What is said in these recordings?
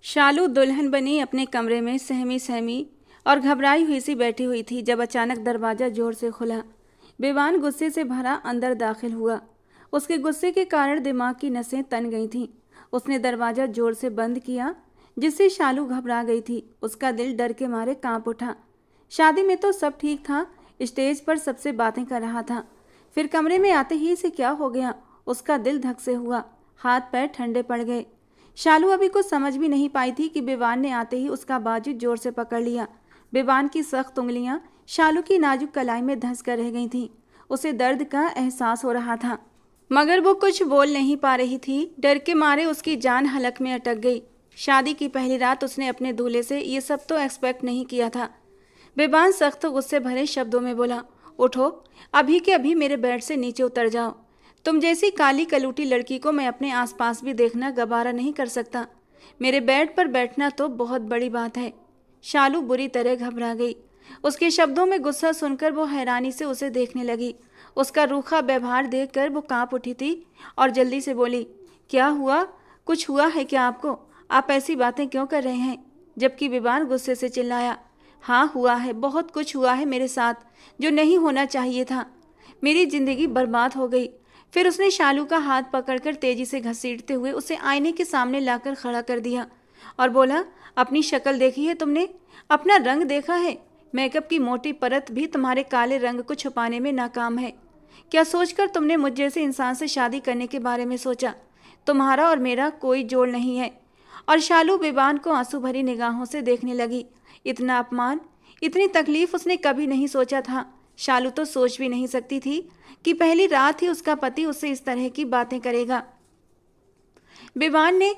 शालू दुल्हन बनी अपने कमरे में सहमी सहमी और घबराई हुई सी बैठी हुई थी जब अचानक दरवाज़ा जोर से खुला। विवान गुस्से से भरा अंदर दाखिल हुआ। उसके गुस्से के कारण दिमाग की नसें तन गई थीं। उसने दरवाज़ा जोर से बंद किया, जिससे शालू घबरा गई थी। उसका दिल डर के मारे कांप उठा। शादी में तो सब ठीक था, स्टेज पर सबसे बातें कर रहा था, फिर कमरे में आते ही से क्या हो गया? उसका दिल धक से हुआ, हाथ पैर ठंडे पड़ गए। शालू अभी कुछ समझ भी नहीं पाई थी कि विवान ने आते ही उसका बाजू जोर से पकड़ लिया। विवान की सख्त उंगलियां शालू की नाजुक कलाई में धंस कर रह गई थीं। उसे दर्द का एहसास हो रहा था, मगर वो कुछ बोल नहीं पा रही थी। डर के मारे उसकी जान हलक में अटक गई। शादी की पहली रात उसने अपने दूल्हे से ये सब तो एक्सपेक्ट नहीं किया था। विवान सख्त गुस्से भरे शब्दों में बोला, उठो, अभी के अभी मेरे बेड से नीचे उतर जाओ। तुम जैसी काली कलूटी लड़की को मैं अपने आसपास भी देखना गवारा नहीं कर सकता। मेरे बेड पर बैठना तो बहुत बड़ी बात है। शालू बुरी तरह घबरा गई। उसके शब्दों में गुस्सा सुनकर वो हैरानी से उसे देखने लगी। उसका रूखा व्यवहार देखकर वो कांप उठी थी और जल्दी से बोली, क्या हुआ? कुछ हुआ है क्या आपको? आप ऐसी बातें क्यों कर रहे हैं? जबकि विवान गुस्से से चिल्लाया, हाँ हुआ है, बहुत कुछ हुआ है मेरे साथ जो नहीं होना चाहिए था। मेरी जिंदगी बर्बाद हो गई। फिर उसने शालू का हाथ पकड़कर तेजी से घसीटते हुए उसे आईने के सामने लाकर खड़ा कर दिया और बोला, अपनी शक्ल देखी है तुमने? अपना रंग देखा है? मेकअप की मोटी परत भी तुम्हारे काले रंग को छुपाने में नाकाम है। क्या सोचकर तुमने मुझ जैसे इंसान से शादी करने के बारे में सोचा? तुम्हारा और मेरा कोई जोड़ नहीं है। और शालू विवान को आंसू भरी निगाहों से देखने लगी। इतना अपमान, इतनी तकलीफ उसने कभी नहीं सोचा था। शालू तो सोच भी नहीं सकती थी कि पहली रात ही उसका पति उससे इस तरह की बातें करेगा। विवान ने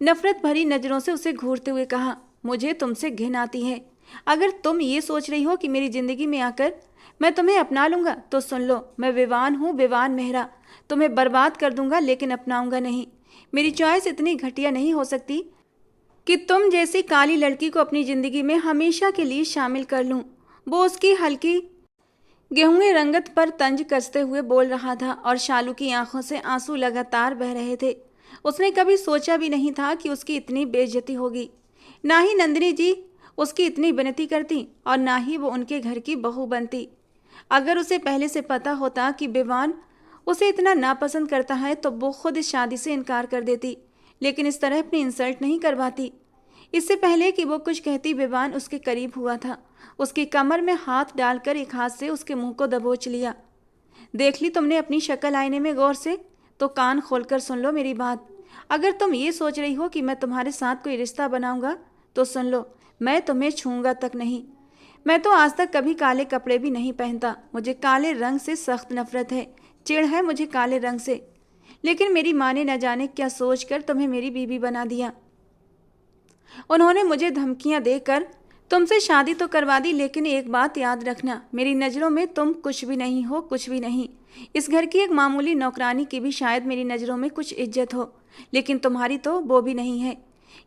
नफरत भरी नजरों से उसे घूरते हुए कहा, मुझे तुमसे घिन आती है। अगर तुम ये सोच रही हो कि मेरी जिंदगी में आकर मैं तुम्हें अपना लूंगा तो सुन लो, मैं विवान हूँ, विवान मेहरा। तुम्हें बर्बाद कर दूंगा लेकिन अपनाऊंगा नहीं। मेरी चॉइस इतनी घटिया नहीं हो सकती कि तुम जैसी काली लड़की को अपनी जिंदगी में हमेशा के लिए शामिल कर लूं। वो उसकी हल्की गेहूं रंगत पर तंज कसते हुए बोल रहा था और शालू की आंखों से आंसू लगातार बह रहे थे। उसने कभी सोचा भी नहीं था कि उसकी इतनी बेइज्जती होगी। ना ही नंदिनी जी उसकी इतनी विनती करती और ना ही वो उनके घर की बहू बनती। अगर उसे पहले से पता होता कि विवान उसे इतना नापसंद करता है तो वो खुद इस शादी से इनकार कर देती, लेकिन इस तरह अपनी इंसल्ट नहीं करवाती। इससे पहले कि वो कुछ कहती, विवान उसके करीब हुआ था। उसकी कमर में हाथ डालकर एक हाथ से उसके मुंह को दबोच लिया। देख ली तुमने अपनी शक्ल आईने में गौर से? तो कान खोलकर सुन लो मेरी बात। अगर तुम ये सोच रही हो कि मैं तुम्हारे साथ कोई रिश्ता बनाऊंगा तो सुन लो, मैं तुम्हें छूऊंगा तक नहीं। मैं तो आज तक कभी काले कपड़े भी नहीं पहनता। मुझे काले रंग से सख्त नफरत है, चिढ़ है मुझे काले रंग से। लेकिन मेरी माँ ने न जाने क्या सोचकर तुम्हें मेरी बीवी बना दिया। उन्होंने मुझे धमकियां देकर तुमसे शादी तो करवा दी, लेकिन एक बात याद रखना, मेरी नज़रों में तुम कुछ भी नहीं हो, कुछ भी नहीं। इस घर की एक मामूली नौकरानी की भी शायद मेरी नज़रों में कुछ इज्जत हो, लेकिन तुम्हारी तो वो भी नहीं है।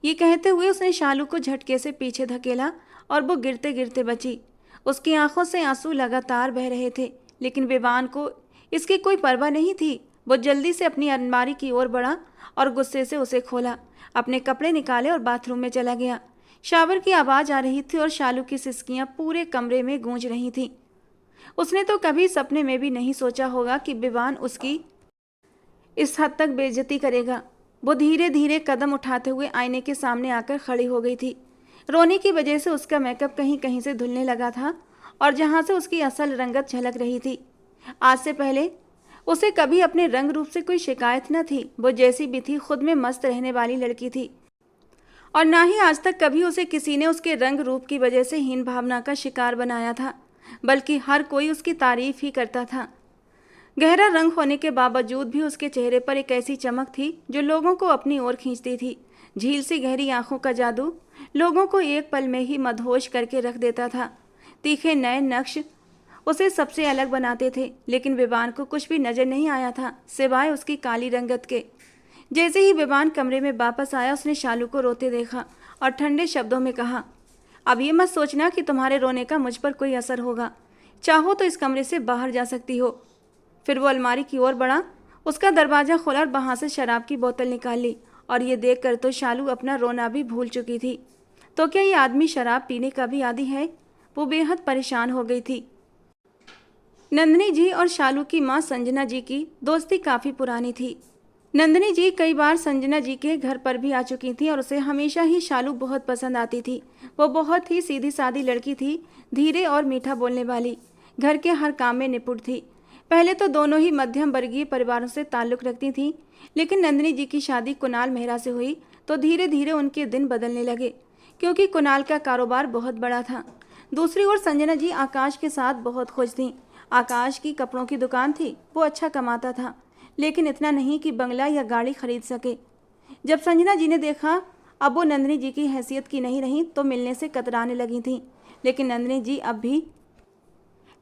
ये कहते हुए उसने शालू को झटके से पीछे धकेला और वो गिरते गिरते बची। उसकी आंखों से आंसू लगातार बह रहे थे, लेकिन विवान को इसकी कोई परवाह नहीं थी। वो जल्दी से अपनी अलमारी की ओर बढ़ा और गुस्से से उसे खोला, अपने कपड़े निकाले और बाथरूम में चला गया। शावर की आवाज़ आ रही थी और शालू की सिसकियां पूरे कमरे में गूंज रही थीं। उसने तो कभी सपने में भी नहीं सोचा होगा कि विवान उसकी इस हद तक बेइज्जती करेगा। वो धीरे धीरे कदम उठाते हुए आईने के सामने आकर खड़ी हो गई थी। रोने की वजह से उसका मेकअप कहीं कहीं से धुलने लगा था और जहाँ से उसकी असल रंगत झलक रही थी। आज से पहले उसे कभी अपने रंग रूप से कोई शिकायत न थी। वो जैसी भी थी, खुद में मस्त रहने वाली लड़की थी और ना ही आज तक कभी उसे किसी ने उसके रंग रूप की वजह से हीन भावना का शिकार बनाया था, बल्कि हर कोई उसकी तारीफ ही करता था। गहरा रंग होने के बावजूद भी उसके चेहरे पर एक ऐसी चमक थी जो लोगों को अपनी ओर खींचती थी। झील सी गहरी आंखों का जादू लोगों को एक पल में ही मदहोश करके रख देता था। तीखे नए नक्श उसे सबसे अलग बनाते थे, लेकिन विवान को कुछ भी नजर नहीं आया था सिवाय उसकी काली रंगत के। जैसे ही विवान कमरे में वापस आया, उसने शालू को रोते देखा और ठंडे शब्दों में कहा, अब ये मत सोचना कि तुम्हारे रोने का मुझ पर कोई असर होगा। चाहो तो इस कमरे से बाहर जा सकती हो। फिर वो अलमारी की ओर बढ़ा, उसका दरवाज़ा खोला और वहाँ से शराब की बोतल निकाल ली और ये देखकर तो शालू अपना रोना भी भूल चुकी थी। तो क्या ये आदमी शराब पीने का भी आदी है? वो बेहद परेशान हो गई थी। नंदिनी जी और शालू की माँ संजना जी की दोस्ती काफ़ी पुरानी थी। नंदिनी जी कई बार संजना जी के घर पर भी आ चुकी थी और उसे हमेशा ही शालू बहुत पसंद आती थी। वो बहुत ही सीधी सादी लड़की थी, धीरे और मीठा बोलने वाली, घर के हर काम में निपुण थी। पहले तो दोनों ही मध्यम वर्गीय परिवारों से ताल्लुक़ रखती थीं, लेकिन नंदिनी जी की शादी कुणाल मेहरा से हुई तो धीरे धीरे उनके दिन बदलने लगे, क्योंकि कुणाल का कारोबार बहुत बड़ा था। दूसरी ओर संजना जी आकाश के साथ बहुत खुश थीं। आकाश की कपड़ों की दुकान थी, वो अच्छा कमाता था, लेकिन इतना नहीं कि बंगला या गाड़ी खरीद सके। जब संजना जी ने देखा अब वो नंदिनी जी की हैसियत की नहीं रही तो मिलने से कतराने लगी थीं। लेकिन नंदिनी जी अब भी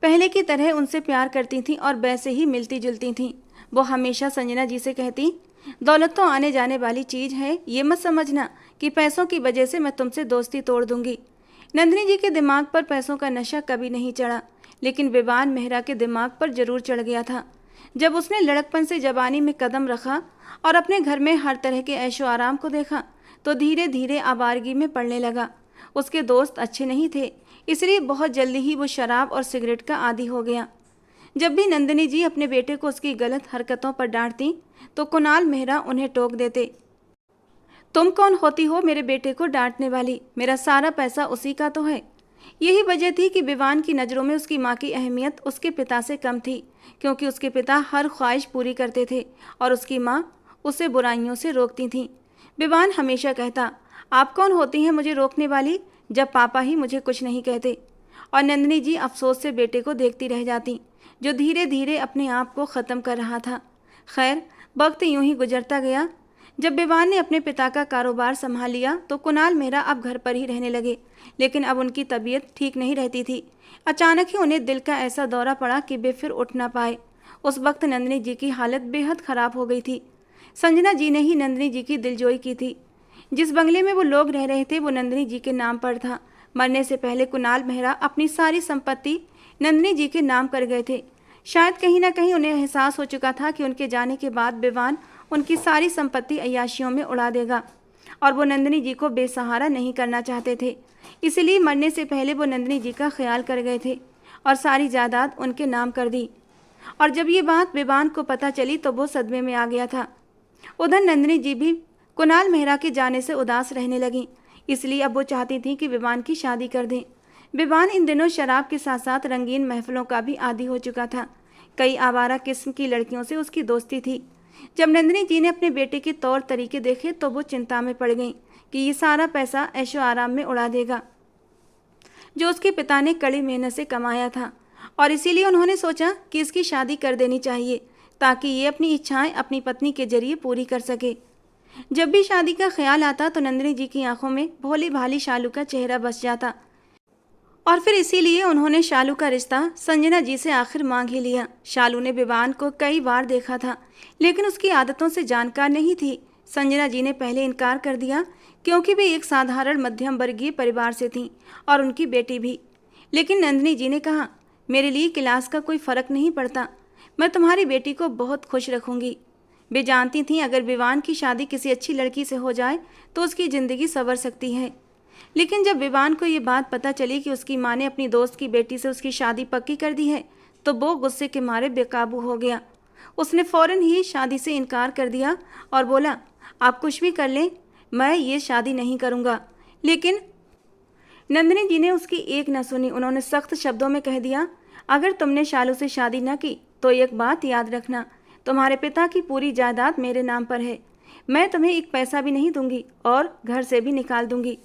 पहले की तरह उनसे प्यार करती थीं और वैसे ही मिलती जुलती थीं। वो हमेशा संजना जी से कहती, दौलत तो आने जाने वाली चीज़ है, ये मत समझना कि पैसों की वजह से मैं तुमसे दोस्ती तोड़ दूंगी। नंदिनी जी के दिमाग पर पैसों का नशा कभी नहीं चढ़ा, लेकिन विवान मेहरा के दिमाग पर जरूर चढ़ गया था। जब उसने लड़कपन से जवानी में कदम रखा और अपने घर में हर तरह के ऐशो आराम को देखा तो धीरे धीरे आवारगी में पड़ने लगा। उसके दोस्त अच्छे नहीं थे, इसलिए बहुत जल्दी ही वो शराब और सिगरेट का आदी हो गया। जब भी नंदिनी जी अपने बेटे को उसकी गलत हरकतों पर डांटती तो कुणाल मेहरा उन्हें टोक देते, तुम कौन होती हो मेरे बेटे को डांटने वाली? मेरा सारा पैसा उसी का तो है। यही वजह थी कि विवान की नज़रों में उसकी माँ की अहमियत उसके पिता से कम थी, क्योंकि उसके पिता हर ख्वाहिश पूरी करते थे और उसकी माँ उसे बुराइयों से रोकती थीं। विवान हमेशा कहता, आप कौन होती हैं मुझे रोकने वाली, जब पापा ही मुझे कुछ नहीं कहते। और नंदिनी जी अफसोस से बेटे को देखती रह जाती, जो धीरे धीरे अपने आप को ख़त्म कर रहा था। खैर, वक्त यूं ही गुजरता गया। जब विवान ने अपने पिता का कारोबार संभाल लिया तो कुणाल मेहरा अब घर पर ही रहने लगे, लेकिन अब उनकी तबीयत ठीक नहीं रहती थी। अचानक ही उन्हें दिल का ऐसा दौरा पड़ा कि वे फिर उठ ना पाए। उस वक्त नंदिनी जी की हालत बेहद ख़राब हो गई थी। संजना जी ने ही नंदिनी जी की दिलजोई की थी। जिस बंगले में वो लोग रह रहे थे वो नंदिनी जी के नाम पर था। मरने से पहले कुणाल मेहरा अपनी सारी संपत्ति नंदिनी जी के नाम कर गए थे। शायद कहीं ना कहीं उन्हें एहसास हो चुका था कि उनके जाने के बाद विवान उनकी सारी संपत्ति अय्याशियों में उड़ा देगा और वो नंदिनी जी को बेसहारा नहीं करना चाहते थे। इसलिए मरने से पहले वो नंदिनी जी का ख्याल कर गए थे और सारी जायदाद उनके नाम कर दी। और जब ये बात विवान को पता चली तो वो सदमे में आ गया था। उधर नंदिनी जी भी कुणाल मेहरा के जाने से उदास रहने लगी, इसलिए अब वो चाहती थी कि विवान की शादी कर दें। विवान इन दिनों शराब के साथ साथ रंगीन महफिलों का भी आदी हो चुका था। कई आवारा किस्म की लड़कियों से उसकी दोस्ती थी। जब नंदिनी जी ने अपने बेटे के तौर तरीके देखे तो वो चिंता में पड़ गईं कि ये सारा पैसा ऐशो आराम में उड़ा देगा जो उसके पिता ने कड़ी मेहनत से कमाया था, और इसीलिए उन्होंने सोचा कि इसकी शादी कर देनी चाहिए ताकि ये अपनी इच्छाएं अपनी पत्नी के जरिए पूरी कर सके। जब भी शादी का ख्याल आता तो नंदिनी जी की आंखों में भोली भाली शालू का चेहरा बस जाता, और फिर इसीलिए उन्होंने शालू का रिश्ता संजना जी से आखिर मांग ही लिया। शालू ने विवान को कई बार देखा था, लेकिन उसकी आदतों से जानकार नहीं थी। संजना जी ने पहले इनकार कर दिया क्योंकि वे एक साधारण मध्यम वर्गीय परिवार से थीं और उनकी बेटी भी। लेकिन नंदिनी जी ने कहा, मेरे लिए क्लास का कोई फ़र्क नहीं पड़ता, मैं तुम्हारी बेटी को बहुत खुश रखूँगी। वे जानती थीं अगर विवान की शादी किसी अच्छी लड़की से हो जाए तो उसकी ज़िंदगी संवर सकती है। लेकिन जब विवान को ये बात पता चली कि उसकी माँ ने अपनी दोस्त की बेटी से उसकी शादी पक्की कर दी है तो वो गुस्से के मारे बेकाबू हो गया। उसने फ़ौरन ही शादी से इनकार कर दिया और बोला, आप कुछ भी कर लें, मैं ये शादी नहीं करूँगा। लेकिन नंदिनी जी ने उसकी एक न सुनी। उन्होंने सख्त शब्दों में कह दिया, अगर तुमने शालू से शादी न की तो एक बात याद रखना, तुम्हारे पिता की पूरी जायदाद मेरे नाम पर है। मैं तुम्हें एक पैसा भी नहीं दूंगी और घर से भी निकाल दूंगी।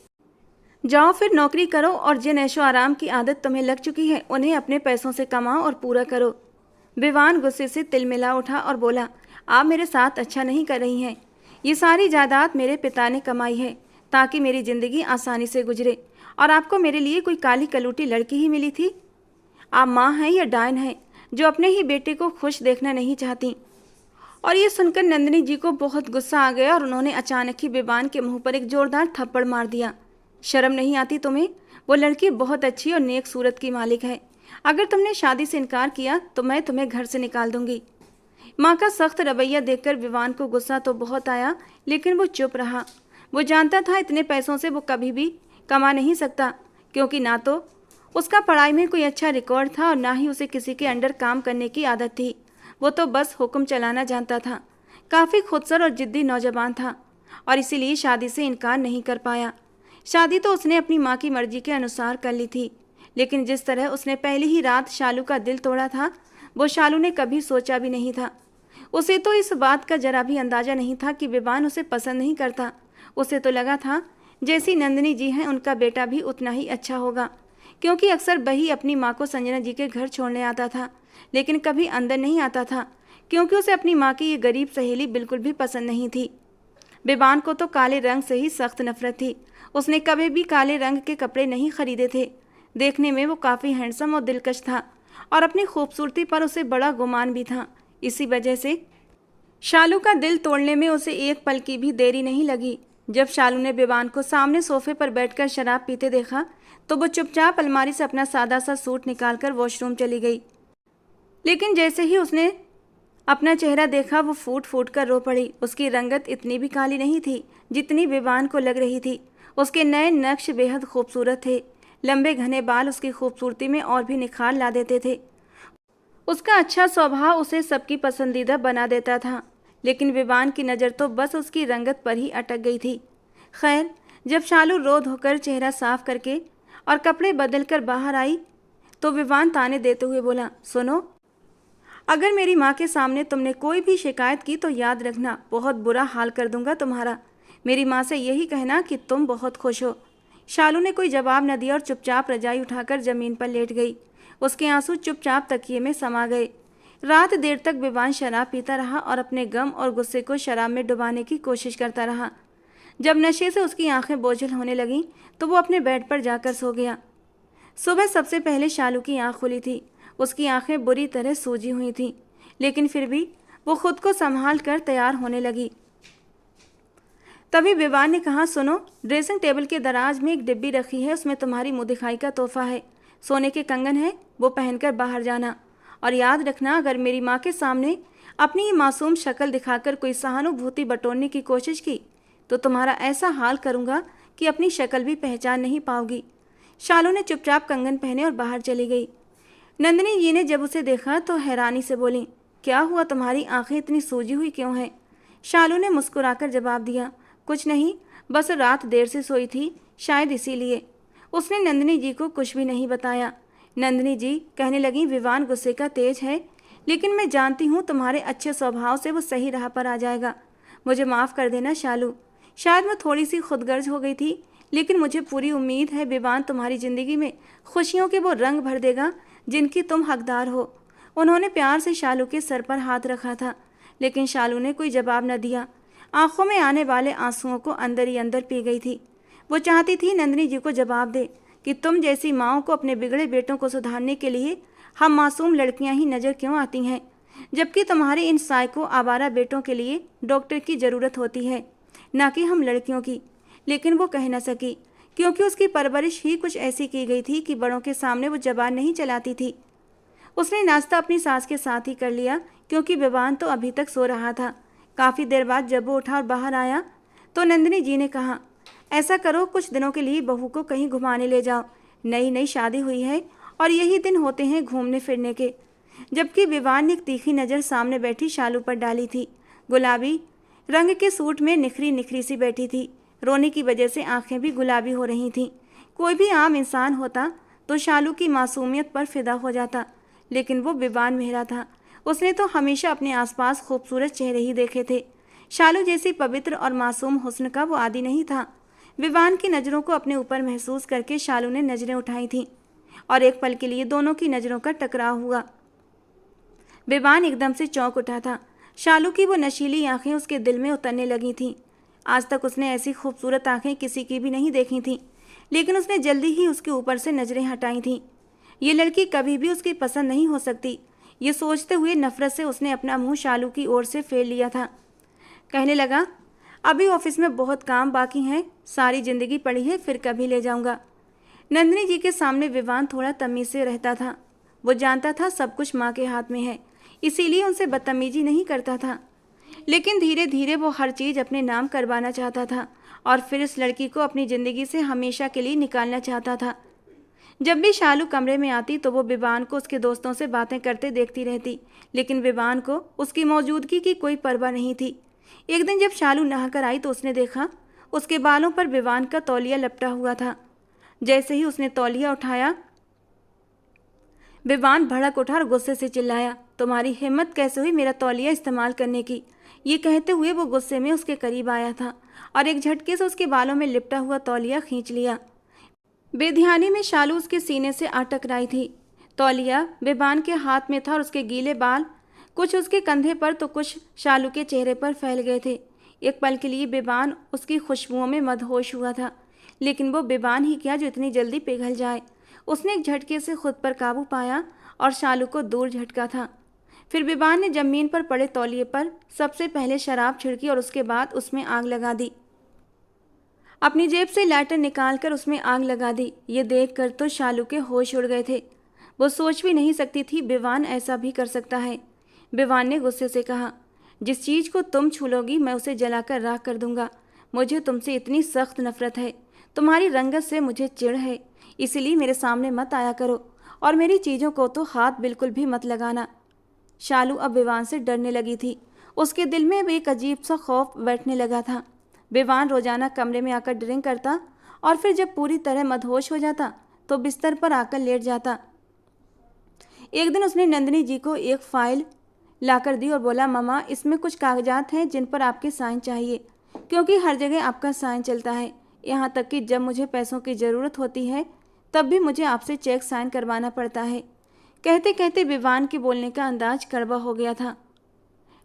जाओ फिर नौकरी करो और जिन ऐशो आराम की आदत तुम्हें लग चुकी है उन्हें अपने पैसों से कमाओ और पूरा करो। विवान गुस्से से तिलमिला उठा और बोला, आप मेरे साथ अच्छा नहीं कर रही हैं। ये सारी जायदाद मेरे पिता ने कमाई है ताकि मेरी ज़िंदगी आसानी से गुजरे, और आपको मेरे लिए कोई काली कलूटी लड़की ही मिली थी। आप माँ हैं या डायन हैं जो अपने ही बेटे को खुश देखना नहीं चाहती। और ये सुनकर नंदिनी जी को बहुत गुस्सा आ गया और उन्होंने अचानक ही विवान के मुंह पर एक जोरदार थप्पड़ मार दिया। शर्म नहीं आती तुम्हें? वो लड़की बहुत अच्छी और नेक सूरत की मालिक है। अगर तुमने शादी से इनकार किया तो मैं तुम्हें घर से निकाल दूंगी। माँ का सख्त रवैया देखकर विवान को गुस्सा तो बहुत आया, लेकिन वो चुप रहा। वो जानता था इतने पैसों से वो कभी भी कमा नहीं सकता, क्योंकि ना तो उसका पढ़ाई में कोई अच्छा रिकॉर्ड था और ना ही उसे किसी के अंडर काम करने की आदत थी। वो तो बस हुक्म चलाना जानता था। काफ़ी खुदसर और जिद्दी नौजवान था और इसीलिए शादी से इनकार नहीं कर पाया। शादी तो उसने अपनी माँ की मर्जी के अनुसार कर ली थी, लेकिन जिस तरह उसने पहली ही रात शालू का दिल तोड़ा था, वो शालू ने कभी सोचा भी नहीं था। उसे तो इस बात का जरा भी अंदाजा नहीं था कि विवान उसे पसंद नहीं करता। उसे तो लगा था जैसी नंदिनी जी हैं उनका बेटा भी उतना ही अच्छा होगा, क्योंकि अक्सर वही अपनी माँ को संजना जी के घर छोड़ने आता था, लेकिन कभी अंदर नहीं आता था, क्योंकि उसे अपनी माँ की ये गरीब सहेली बिल्कुल भी पसंद नहीं थी। विवान को तो काले रंग से ही सख्त नफरत थी। उसने कभी भी काले रंग के कपड़े नहीं खरीदे थे। देखने में वो काफ़ी हैंडसम और दिलकश था और अपनी खूबसूरती पर उसे बड़ा गुमान भी था। इसी वजह से शालू का दिल तोड़ने में उसे एक पल की भी देरी नहीं लगी। जब शालू ने विवान को सामने सोफे पर बैठकर शराब पीते देखा तो वो चुपचाप अलमारी से अपना सादा सा सूट निकालकर वॉशरूम चली गई। लेकिन जैसे ही उसने अपना चेहरा देखा वो फूट फूट कर रो पड़ी। उसकी रंगत इतनी भी काली नहीं थी जितनी विवान को लग रही थी। उसके नए नक्श बेहद खूबसूरत थे। लंबे घने बाल उसकी खूबसूरती में और भी निखार ला देते थे। उसका अच्छा स्वभाव उसे सबकी पसंदीदा बना देता था, लेकिन विवान की नज़र तो बस उसकी रंगत पर ही अटक गई थी। खैर, जब शालू रो धोकर चेहरा साफ करके और कपड़े बदल कर बाहर आई तो विवान ताने देते हुए बोला, सुनो, अगर मेरी माँ के सामने तुमने कोई भी शिकायत की तो याद रखना बहुत बुरा हाल कर दूंगा तुम्हारा। मेरी माँ से यही कहना कि तुम बहुत खुश हो। शालू ने कोई जवाब न दिया और चुपचाप रजाई उठाकर ज़मीन पर लेट गई। उसके आंसू चुपचाप तकिए में समा गए। रात देर तक विवान शराब पीता रहा और अपने गम और गुस्से को शराब में डुबाने की कोशिश करता रहा। जब नशे से उसकी आंखें बोझिल होने लगीं तो वो अपने बेड पर जाकर सो गया। सुबह सबसे पहले शालू की आंख खुली थी। उसकी आंखें बुरी तरह सूजी हुई थीं, लेकिन फिर भी वो खुद को संभाल कर तैयार होने लगी। तभी विवान ने कहा, सुनो, ड्रेसिंग टेबल के दराज में एक डिब्बी रखी है, उसमें तुम्हारी मुँह दिखाई का तोहफा है। सोने के कंगन है, वो पहनकर बाहर जाना। और याद रखना, अगर मेरी माँ के सामने अपनी ये मासूम शक्ल दिखाकर कोई सहानुभूति बटोरने की कोशिश की तो तुम्हारा ऐसा हाल करूँगा कि अपनी शक्ल भी पहचान नहीं पाओगी। शालू ने चुपचाप कंगन पहने और बाहर चली गई। नंदिनी जी ने जब उसे देखा तो हैरानी से बोली, क्या हुआ, तुम्हारी आंखें इतनी सूजी हुई क्यों हैं? शालू ने मुस्कुराकर जवाब दिया, कुछ नहीं, बस रात देर से सोई थी, शायद इसीलिए। उसने नंदिनी जी को कुछ भी नहीं बताया। नंदिनी जी कहने लगी, विवान गुस्से का तेज है, लेकिन मैं जानती हूँ तुम्हारे अच्छे स्वभाव से वो सही राह पर आ जाएगा। मुझे माफ़ कर देना शालू, शायद मैं थोड़ी सी खुदगर्ज हो गई थी, लेकिन मुझे पूरी उम्मीद है विवान तुम्हारी ज़िंदगी में खुशियों के वो रंग भर देगा जिनकी तुम हकदार हो। उन्होंने प्यार से शालू के सर पर हाथ रखा था, लेकिन शालू ने कोई जवाब न दिया। आंखों में आने वाले आंसुओं को अंदर ही अंदर पी गई थी। वो चाहती थी नंदिनी जी को जवाब दे कि तुम जैसी माँओं को अपने बिगड़े बेटों को सुधारने के लिए हम मासूम लड़कियां ही नज़र क्यों आती हैं, जबकि तुम्हारे इन साइको आवारा बेटों के लिए डॉक्टर की ज़रूरत होती है, ना कि हम लड़कियों की। लेकिन वो कह न सकी, क्योंकि उसकी परवरिश ही कुछ ऐसी की गई थी कि बड़ों के सामने वो जबान नहीं चलाती थी। उसने नाश्ता अपनी सास के साथ ही कर लिया, क्योंकि विवान तो अभी तक सो रहा था। काफ़ी देर बाद जब वो उठा और बाहर आया तो नंदिनी जी ने कहा, ऐसा करो, कुछ दिनों के लिए बहू को कहीं घुमाने ले जाओ। नई नई शादी हुई है और यही दिन होते हैं घूमने फिरने के। जबकि विवान ने एक तीखी नज़र सामने बैठी शालू पर डाली थी। गुलाबी रंग के सूट में निखरी निखरी सी बैठी थी। रोने की वजह से आंखें भी गुलाबी हो रही थीं। कोई भी आम इंसान होता तो शालू की मासूमियत पर फिदा हो जाता, लेकिन वो विवान मेहरा था। उसने तो हमेशा अपने आसपास खूबसूरत चेहरे ही देखे थे। शालू जैसी पवित्र और मासूम हुस्न का वो आदी नहीं था। विवान की नज़रों को अपने ऊपर महसूस करके शालू ने नज़रें उठाई थीं और एक पल के लिए दोनों की नज़रों का टकराव हुआ। विवान एकदम से चौंक उठा था। शालू की वो नशीली आंखें उसके दिल में उतरने लगी थीं। आज तक उसने ऐसी खूबसूरत आंखें किसी की भी नहीं देखी थीं, लेकिन उसने जल्दी ही उसके ऊपर से नज़रें हटाई थीं। ये लड़की कभी भी उसकी पसंद नहीं हो सकती, ये सोचते हुए नफरत से उसने अपना मुंह शालू की ओर से फेर लिया था। कहने लगा, अभी ऑफिस में बहुत काम बाकी हैं, सारी ज़िंदगी पड़ी है, फिर कभी ले जाऊंगा। नंदिनी जी के सामने विवान थोड़ा तमीज़ से रहता था। वो जानता था सब कुछ माँ के हाथ में है, इसीलिए उनसे बदतमीजी नहीं करता था। लेकिन धीरे धीरे वो हर चीज़ अपने नाम करवाना चाहता था और फिर इस लड़की को अपनी ज़िंदगी से हमेशा के लिए निकालना चाहता था। जब भी शालू कमरे में आती तो वो विवान को उसके दोस्तों से बातें करते देखती रहती, लेकिन विवान को उसकी मौजूदगी की कोई परवाह नहीं थी। एक दिन जब शालू नहाकर आई तो उसने देखा उसके बालों पर विवान का तौलिया लपटा हुआ था। जैसे ही उसने तौलिया उठाया, विवान भड़क उठा और गुस्से से चिल्लाया, तुम्हारी हिम्मत कैसे हुई मेरा तौलिया इस्तेमाल करने की। ये कहते हुए वो गुस्से में उसके करीब आया था और एक झटके से उसके बालों में लिपटा हुआ तौलिया खींच लिया। बेध्यानी में शालू उसके सीने से आ टकराई थी। तौलिया विवान के हाथ में था और उसके गीले बाल कुछ उसके कंधे पर तो कुछ शालू के चेहरे पर फैल गए थे। एक पल के लिए विवान उसकी खुशबुओं में मदहोश हुआ था, लेकिन वो विवान ही क्या जो इतनी जल्दी पिघल जाए। उसने एक झटके से खुद पर काबू पाया और शालू को दूर झटका था। फिर विवान ने जमीन पर पड़े तौलिए पर सबसे पहले शराब छिड़की और उसके बाद उसमें आग लगा दी। अपनी जेब से लाइटर निकालकर उसमें आग लगा दी। ये देखकर तो शालू के होश उड़ गए थे। वो सोच भी नहीं सकती थी विवान ऐसा भी कर सकता है। विवान ने गुस्से से कहा, जिस चीज़ को तुम छू लोगी मैं उसे जलाकर राख कर दूंगा। मुझे तुमसे इतनी सख्त नफरत है, तुम्हारी रंगत से मुझे चिढ़ है, इसलिए मेरे सामने मत आया करो और मेरी चीज़ों को तो हाथ बिल्कुल भी मत लगाना। शालू अब विवान से डरने लगी थी। उसके दिल में भी एक अजीब सा खौफ बैठने लगा था। विवान रोजाना कमरे में आकर ड्रिंक करता और फिर जब पूरी तरह मदहोश हो जाता तो बिस्तर पर आकर लेट जाता। एक दिन उसने नंदिनी जी को एक फाइल लाकर दी और बोला, मम्मा इसमें कुछ कागजात हैं जिन पर आपके साइन चाहिए, क्योंकि हर जगह आपका साइन चलता है। यहाँ तक कि जब मुझे पैसों की ज़रूरत होती है तब भी मुझे आपसे चेक साइन करवाना पड़ता है। कहते कहते विवान के बोलने का अंदाज कड़वा हो गया था।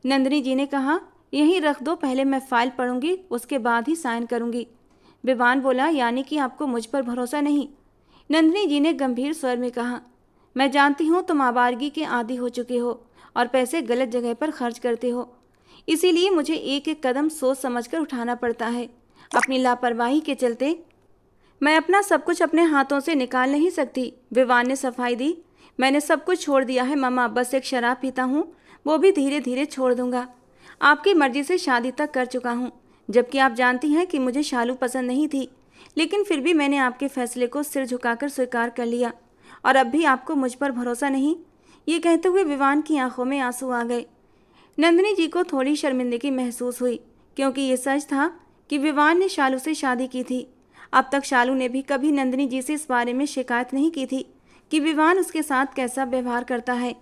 नंदिनी जी ने कहा, यहीं रख दो, पहले मैं फाइल पढ़ूंगी उसके बाद ही साइन करूंगी। विवान बोला, यानी कि आपको मुझ पर भरोसा नहीं। नंदिनी जी ने गंभीर स्वर में कहा, मैं जानती हूँ तुम आवारगी के आदी हो चुके हो और पैसे गलत जगह पर खर्च करते हो, इसीलिए मुझे एक एक कदम सोच समझकर उठाना पड़ता है। अपनी लापरवाही के चलते मैं अपना सब कुछ अपने हाथों से निकाल नहीं सकती। विवान ने सफाई दी, मैंने सब कुछ छोड़ दिया है मम्मा, बस एक शराब पीता हूँ, वो भी धीरे धीरे छोड़ दूंगा। आपकी मर्जी से शादी तक कर चुका हूँ, जबकि आप जानती हैं कि मुझे शालू पसंद नहीं थी, लेकिन फिर भी मैंने आपके फैसले को सिर झुकाकर स्वीकार कर लिया और अब भी आपको मुझ पर भरोसा नहीं। ये कहते हुए विवान की आंखों में आंसू आ गए। नंदिनी जी को थोड़ी शर्मिंदगी महसूस हुई, क्योंकि ये सच था कि विवान ने शालू से शादी की थी। अब तक शालू ने भी कभी नंदिनी जी से इस बारे में शिकायत नहीं की थी कि विवान उसके साथ कैसा व्यवहार करता है।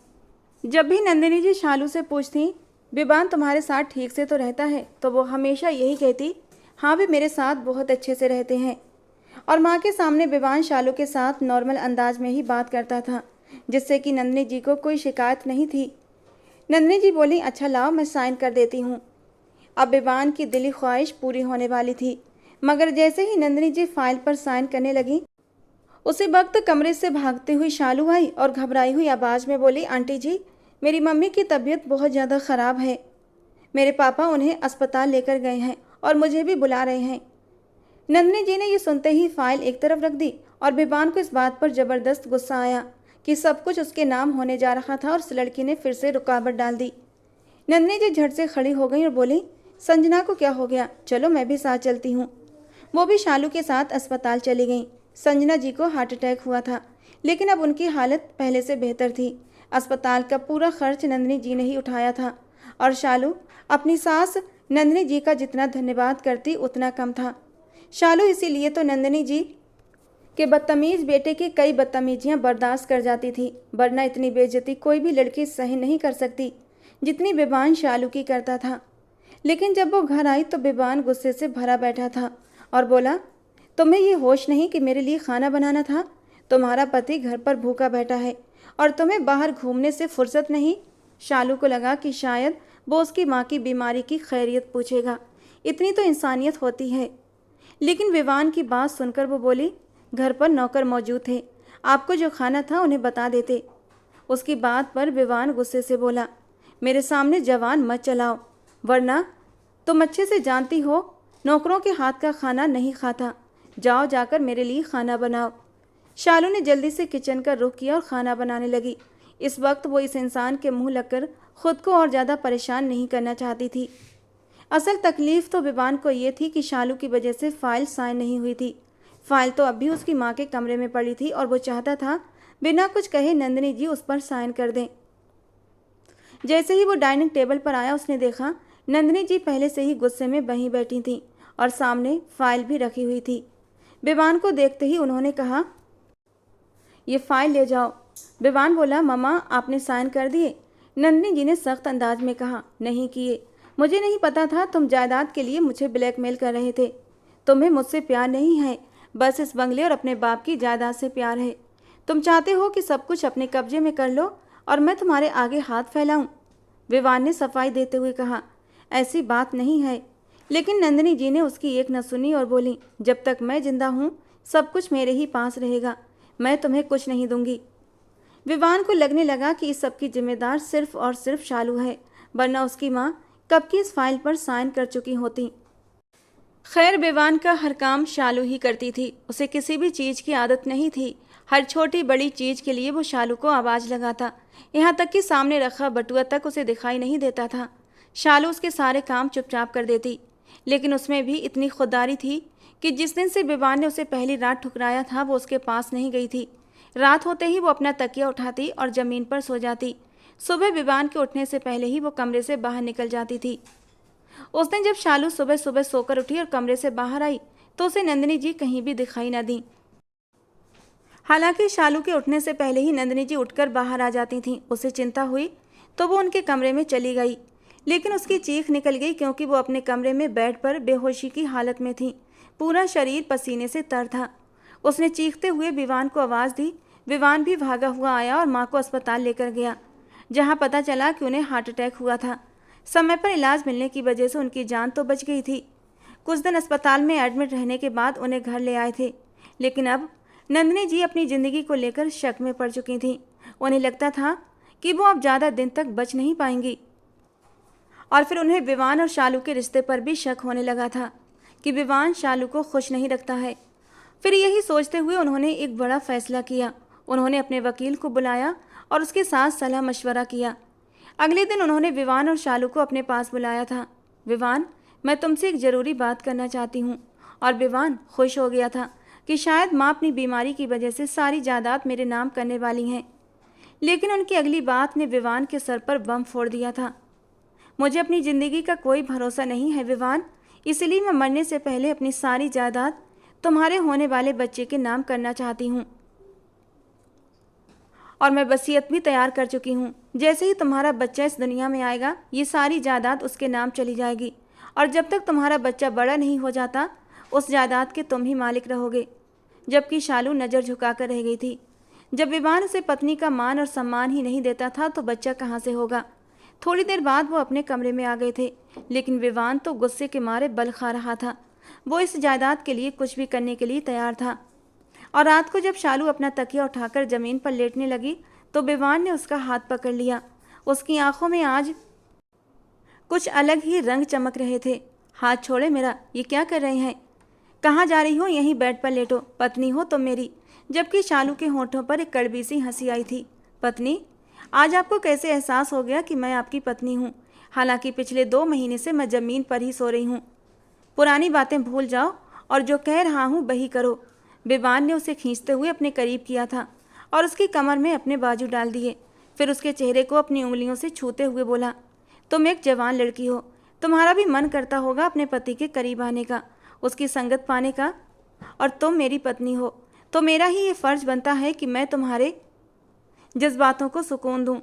जब भी नंदिनी जी शालू से पूछती, विवान तुम्हारे साथ ठीक से तो रहता है, तो वो हमेशा यही कहती, हाँ वे मेरे साथ बहुत अच्छे से रहते हैं। और माँ के सामने विवान शालू के साथ नॉर्मल अंदाज में ही बात करता था, जिससे कि नंदिनी जी को कोई शिकायत नहीं थी। नंदिनी जी बोली, अच्छा लाओ मैं साइन कर देती हूँ। अब विवान की दिली ख्वाहिश पूरी होने वाली थी, मगर जैसे ही नंदिनी जी फाइल पर साइन करने लगी, उसी वक्त कमरे से भागती हुई शालू आई और घबराई हुई आवाज़ में बोली, आंटी जी मेरी मम्मी की तबीयत बहुत ज़्यादा ख़राब है, मेरे पापा उन्हें अस्पताल लेकर गए हैं और मुझे भी बुला रहे हैं। नंदिनी जी ने ये सुनते ही फाइल एक तरफ रख दी और विवान को इस बात पर ज़बरदस्त गुस्सा आया कि सब कुछ उसके नाम होने जा रहा था और उस लड़की ने फिर से रुकावट डाल दी। नंदिनी जी झट से खड़ी हो गई और बोली, संजना को क्या हो गया, चलो मैं भी साथ चलती हूँ। वो भी शालू के साथ अस्पताल चली गई। संजना जी को हार्ट अटैक हुआ था, लेकिन अब उनकी हालत पहले से बेहतर थी। अस्पताल का पूरा खर्च नंदिनी जी ने ही उठाया था और शालू अपनी सास नंदिनी जी का जितना धन्यवाद करती उतना कम था। शालू इसीलिए तो नंदिनी जी के बदतमीज बेटे की कई बदतमीजियां बर्दाश्त कर जाती थी, वरना इतनी बेइज्जती कोई भी लड़की सहन नहीं कर सकती जितनी विवान शालू की करता था। लेकिन जब वो घर आई तो विवान गुस्से से भरा बैठा था और बोला, तुम्हें ये होश नहीं कि मेरे लिए खाना बनाना था? तुम्हारा पति घर पर भूखा बैठा है और तुम्हें बाहर घूमने से फुर्सत नहीं। शालू को लगा कि शायद वो उसकी माँ की बीमारी की खैरियत पूछेगा, इतनी तो इंसानियत होती है। लेकिन विवान की बात सुनकर वो बोली, घर पर नौकर मौजूद थे, आपको जो खाना था उन्हें बता देते। उसकी बात पर विवान गुस्से से बोला, मेरे सामने जवान मत चलाओ, वरना तुम अच्छे से जानती हो नौकरों के हाथ का खाना नहीं खाता। जाओ जाकर मेरे लिए खाना बनाओ। शालू ने जल्दी से किचन का रुख किया और खाना बनाने लगी। इस वक्त वो इस इंसान के मुंह लगकर खुद को और ज़्यादा परेशान नहीं करना चाहती थी। असल तकलीफ तो विवान को ये थी कि शालू की वजह से फाइल साइन नहीं हुई थी। फाइल तो अब भी उसकी माँ के कमरे में पड़ी थी और वो चाहता था बिना कुछ कहे नंदिनी जी उस पर साइन कर दें। जैसे ही वो डाइनिंग टेबल पर आया उसने देखा नंदिनी जी पहले से ही गुस्से में वहीं बैठी थीं और सामने फाइल भी रखी हुई थी। विवान को देखते ही उन्होंने कहा, ये फाइल ले जाओ। विवान बोला, मम्मा आपने साइन कर दिए? नंदिनी जी ने सख्त अंदाज में कहा, नहीं किए। मुझे नहीं पता था तुम जायदाद के लिए मुझे ब्लैकमेल कर रहे थे। तुम्हें मुझसे प्यार नहीं है, बस इस बंगले और अपने बाप की जायदाद से प्यार है। तुम चाहते हो कि सब कुछ अपने कब्जे में कर लो और मैं तुम्हारे आगे हाथ फैलाऊं। विवान ने सफाई देते हुए कहा, ऐसी बात नहीं है। लेकिन नंदिनी जी ने उसकी एक न सुनी और बोली, जब तक मैं जिंदा हूँ सब कुछ मेरे ही पास रहेगा, मैं तुम्हें कुछ नहीं दूंगी। विवान को लगने लगा कि इस सब की जिम्मेदार सिर्फ और सिर्फ शालू है, वरना उसकी माँ कब की इस फाइल पर साइन कर चुकी होती। खैर विवान का हर काम शालू ही करती थी। उसे किसी भी चीज़ की आदत नहीं थी। हर छोटी बड़ी चीज़ के लिए वो शालू को आवाज़ लगाता, यहाँ तक कि सामने रखा बटुआ तक उसे दिखाई नहीं देता था। शालू उसके सारे काम चुपचाप कर देती, लेकिन उसमें भी इतनी खुददारी थी कि जिस दिन से विवान ने उसे पहली रात ठुकराया था वो उसके पास नहीं गई थी। रात होते ही वो अपना तकिया उठाती और ज़मीन पर सो जाती। सुबह विवान के उठने से पहले ही वो कमरे से बाहर निकल जाती थी। उस दिन जब शालू सुबह सुबह सोकर उठी और कमरे से बाहर आई तो उसे नंदिनी जी कहीं भी दिखाई न दी। हालांकि शालू के उठने से पहले ही नंदिनी जी उठकर बाहर आ जाती थीं। उसे चिंता हुई तो वो उनके कमरे में चली गई, लेकिन उसकी चीख निकल गई क्योंकि वो अपने कमरे में बेड पर बेहोशी की हालत में थी। पूरा शरीर पसीने से तर था। उसने चीखते हुए विवान को आवाज़ दी। विवान भी भागा हुआ आया और माँ को अस्पताल लेकर गया, जहाँ पता चला कि उन्हें हार्ट अटैक हुआ था। समय पर इलाज मिलने की वजह से उनकी जान तो बच गई थी। कुछ दिन अस्पताल में एडमिट रहने के बाद उन्हें घर ले आए थे, लेकिन अब नंदिनी जी अपनी ज़िंदगी को लेकर शक में पड़ चुकी थीं। उन्हें लगता था कि वो अब ज़्यादा दिन तक बच नहीं पाएंगी। और फिर उन्हें विवान और शालू के रिश्ते पर भी शक होने लगा था कि विवान शालू को खुश नहीं रखता है। फिर यही सोचते हुए उन्होंने एक बड़ा फैसला किया। उन्होंने अपने वकील को बुलाया और उसके साथ सलाह मशवरा किया। अगले दिन उन्होंने विवान और शालू को अपने पास बुलाया था। विवान, मैं तुमसे एक ज़रूरी बात करना चाहती हूँ। और विवान खुश हो गया था कि शायद माँ अपनी बीमारी की वजह से सारी जायदाद मेरे नाम करने वाली हैं। लेकिन उनकी अगली बात ने विवान के सर पर बम फोड़ दिया था। मुझे अपनी ज़िंदगी का कोई भरोसा नहीं है विवान, इसलिए मैं मरने से पहले अपनी सारी जायदाद तुम्हारे होने वाले बच्चे के नाम करना चाहती हूँ। और मैं वसीयत भी तैयार कर चुकी हूँ। जैसे ही तुम्हारा बच्चा इस दुनिया में आएगा ये सारी जायदाद उसके नाम चली जाएगी, और जब तक तुम्हारा बच्चा बड़ा नहीं हो जाता उस जायदाद के तुम ही मालिक रहोगे। जबकि शालू नज़र झुकाकर रह गई थी। जब विवान उसे पत्नी का मान और सम्मान ही नहीं देता था तो बच्चा कहाँ से होगा। थोड़ी देर बाद वो अपने कमरे में आ गए थे, लेकिन विवान तो गुस्से के मारे बल खा रहा था। वो इस जायदाद के लिए कुछ भी करने के लिए तैयार था। और रात को जब शालू अपना तकिया उठाकर ज़मीन पर लेटने लगी तो विवान ने उसका हाथ पकड़ लिया। उसकी आंखों में आज कुछ अलग ही रंग चमक रहे थे। हाथ छोड़े मेरा, ये क्या कर रहे हैं? कहाँ जा रही हो? यहीं बेड पर लेटो, पत्नी हो तुम मेरी। जबकि शालू के होठों पर एक कड़वी सी हंसी आई थी। पत्नी? आज आपको कैसे एहसास हो गया कि मैं आपकी पत्नी हूँ? हालांकि पिछले 2 महीने से मैं ज़मीन पर ही सो रही हूँ। पुरानी बातें भूल जाओ और जो कह रहा हूँ वही करो। विवान ने उसे खींचते हुए अपने करीब किया था और उसकी कमर में अपने बाजू डाल दिए। फिर उसके चेहरे को अपनी उंगलियों से छूते हुए बोला, तुम एक जवान लड़की हो, तुम्हारा भी मन करता होगा अपने पति के करीब आने का, उसकी संगत पाने का, और तुम मेरी पत्नी हो तो मेरा ही ये फ़र्ज़ बनता है कि मैं तुम्हारे जज्बातों को सुकून दूँ।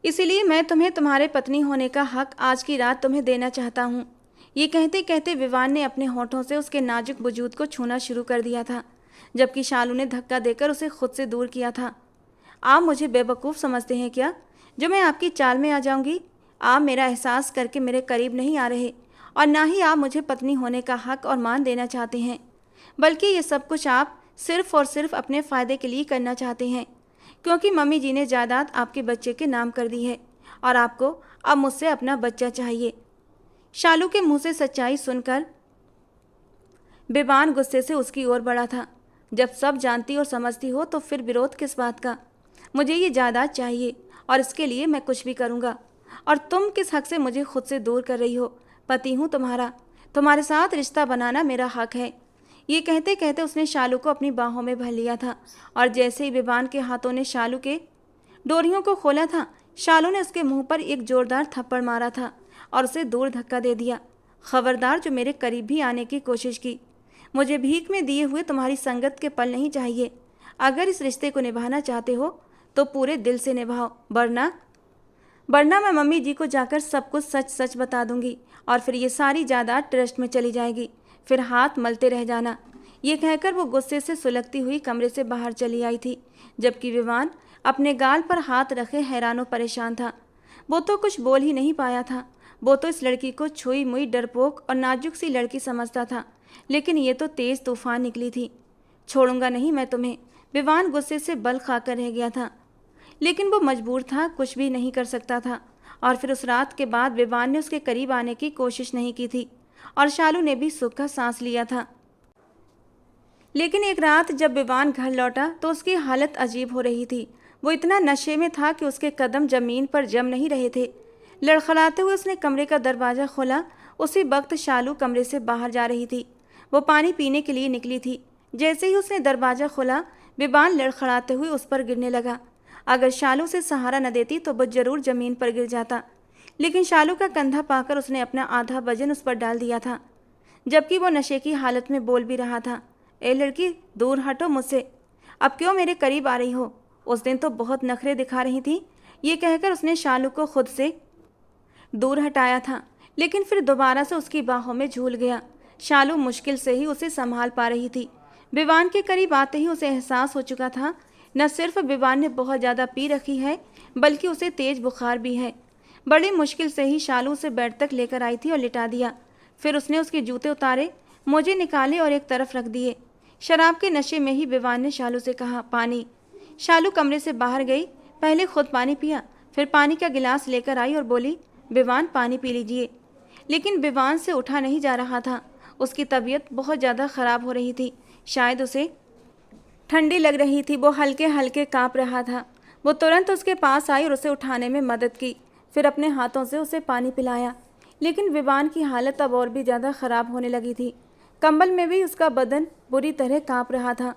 इसीलिए मैं तुम्हें तुम्हारे पत्नी होने का हक आज की रात तुम्हें देना चाहता हूँ। ये कहते कहते विवान ने अपने होठों से उसके नाजुक वजूद को छूना शुरू कर दिया था, जबकि शालू ने धक्का देकर उसे खुद से दूर किया था। आप मुझे बेवकूफ़ समझते हैं क्या, जो मैं आपकी चाल में आ जाऊंगी? आप मेरा एहसास करके मेरे करीब नहीं आ रहे, और ना ही आप मुझे पत्नी होने का हक और मान देना चाहते हैं, बल्कि ये सब कुछ आप सिर्फ़ और सिर्फ अपने फ़ायदे के लिए करना चाहते हैं, क्योंकि मम्मी जी ने जायदाद आपके बच्चे के नाम कर दी है और आपको अब मुझसे अपना बच्चा चाहिए। शालू के मुंह से सच्चाई सुनकर विवान गुस्से से उसकी ओर बढ़ा था। जब सब जानती और समझती हो तो फिर विरोध किस बात का? मुझे ये जायदाद चाहिए और इसके लिए मैं कुछ भी करूँगा। और तुम किस हक से मुझे खुद से दूर कर रही हो? पति हूँ तुम्हारा, तुम्हारे साथ रिश्ता बनाना मेरा हक है। ये कहते कहते उसने शालू को अपनी बाहों में भर लिया था और जैसे ही विवान के हाथों ने शालू के डोरियों को खोला था, शालू ने उसके मुंह पर एक जोरदार थप्पड़ मारा था और उसे दूर धक्का दे दिया। खबरदार जो मेरे करीब भी आने की कोशिश की। मुझे भीख में दिए हुए तुम्हारी संगत के पल नहीं चाहिए। अगर इस रिश्ते को निभाना चाहते हो तो पूरे दिल से निभाओ, वरना मैं मम्मी जी को जाकर सब कुछ सच सच बता दूंगी और फिर ये सारी जायदाद ट्रस्ट में चली जाएगी। फिर हाथ मलते रह जाना। ये कहकर वो गुस्से से सुलगती हुई कमरे से बाहर चली आई थी, जबकि विवान अपने गाल पर हाथ रखे हैरान और परेशान था। वो तो कुछ बोल ही नहीं पाया था। वो तो इस लड़की को छुई मुई डरपोक और नाजुक सी लड़की समझता था, लेकिन ये तो तेज तूफान निकली थी। छोड़ूंगा नहीं मैं तुम्हें। विवान गुस्से से बल खाकर रह गया था, लेकिन वो मजबूर था, कुछ भी नहीं कर सकता था। और फिर उस रात के बाद विवान ने उसके करीब आने की कोशिश नहीं की थी और शालू ने भी सुख का सांस लिया था। लेकिन एक रात जब विवान घर लौटा तो उसकी हालत अजीब हो रही थी। वो इतना नशे में था कि उसके कदम जमीन पर जम नहीं रहे थे। लड़खड़ाते हुए उसने कमरे का दरवाज़ा खोला। उसी वक्त शालू कमरे से बाहर जा रही थी। वो पानी पीने के लिए निकली थी। जैसे ही उसने दरवाज़ा खोला, विवान लड़खड़ाते हुए उस पर गिरने लगा। अगर शालू से सहारा न देती तो वो जरूर ज़मीन पर गिर जाता, लेकिन शालू का कंधा पाकर उसने अपना आधा वजन उस पर डाल दिया था, जबकि वो नशे की हालत में बोल भी रहा था, ए लड़की, दूर हटो मुझसे। अब क्यों मेरे करीब आ रही हो? उस दिन तो बहुत नखरे दिखा रही थी। ये कहकर उसने शालू को खुद से दूर हटाया था, लेकिन फिर दोबारा से उसकी बाहों में झूल गया। शालू मुश्किल से ही उसे संभाल पा रही थी। विवान के करीब आते ही उसे एहसास हो चुका था, न सिर्फ विवान ने बहुत ज़्यादा पी रखी है, बल्कि उसे तेज बुखार भी है। बड़ी मुश्किल से ही शालू उसे बेड तक लेकर आई थी और लिटा दिया। फिर उसने उसके जूते उतारे, मोजे निकाले और एक तरफ रख दिए। शराब के नशे में ही विवान ने शालू से कहा, पानी। शालू कमरे से बाहर गई, पहले खुद पानी पिया, फिर पानी का गिलास लेकर आई और बोली, विवान पानी पी लीजिए। लेकिन विवान से उठा नहीं जा रहा था। उसकी तबीयत बहुत ज़्यादा ख़राब हो रही थी। शायद उसे ठंडी लग रही थी। वो हल्के हल्के काँप रहा था। वो तुरंत उसके पास आई और उसे उठाने में मदद की, फिर अपने हाथों से उसे पानी पिलाया। लेकिन विवान की हालत अब और भी ज़्यादा ख़राब होने लगी थी। कंबल में भी उसका बदन बुरी तरह काँप रहा था।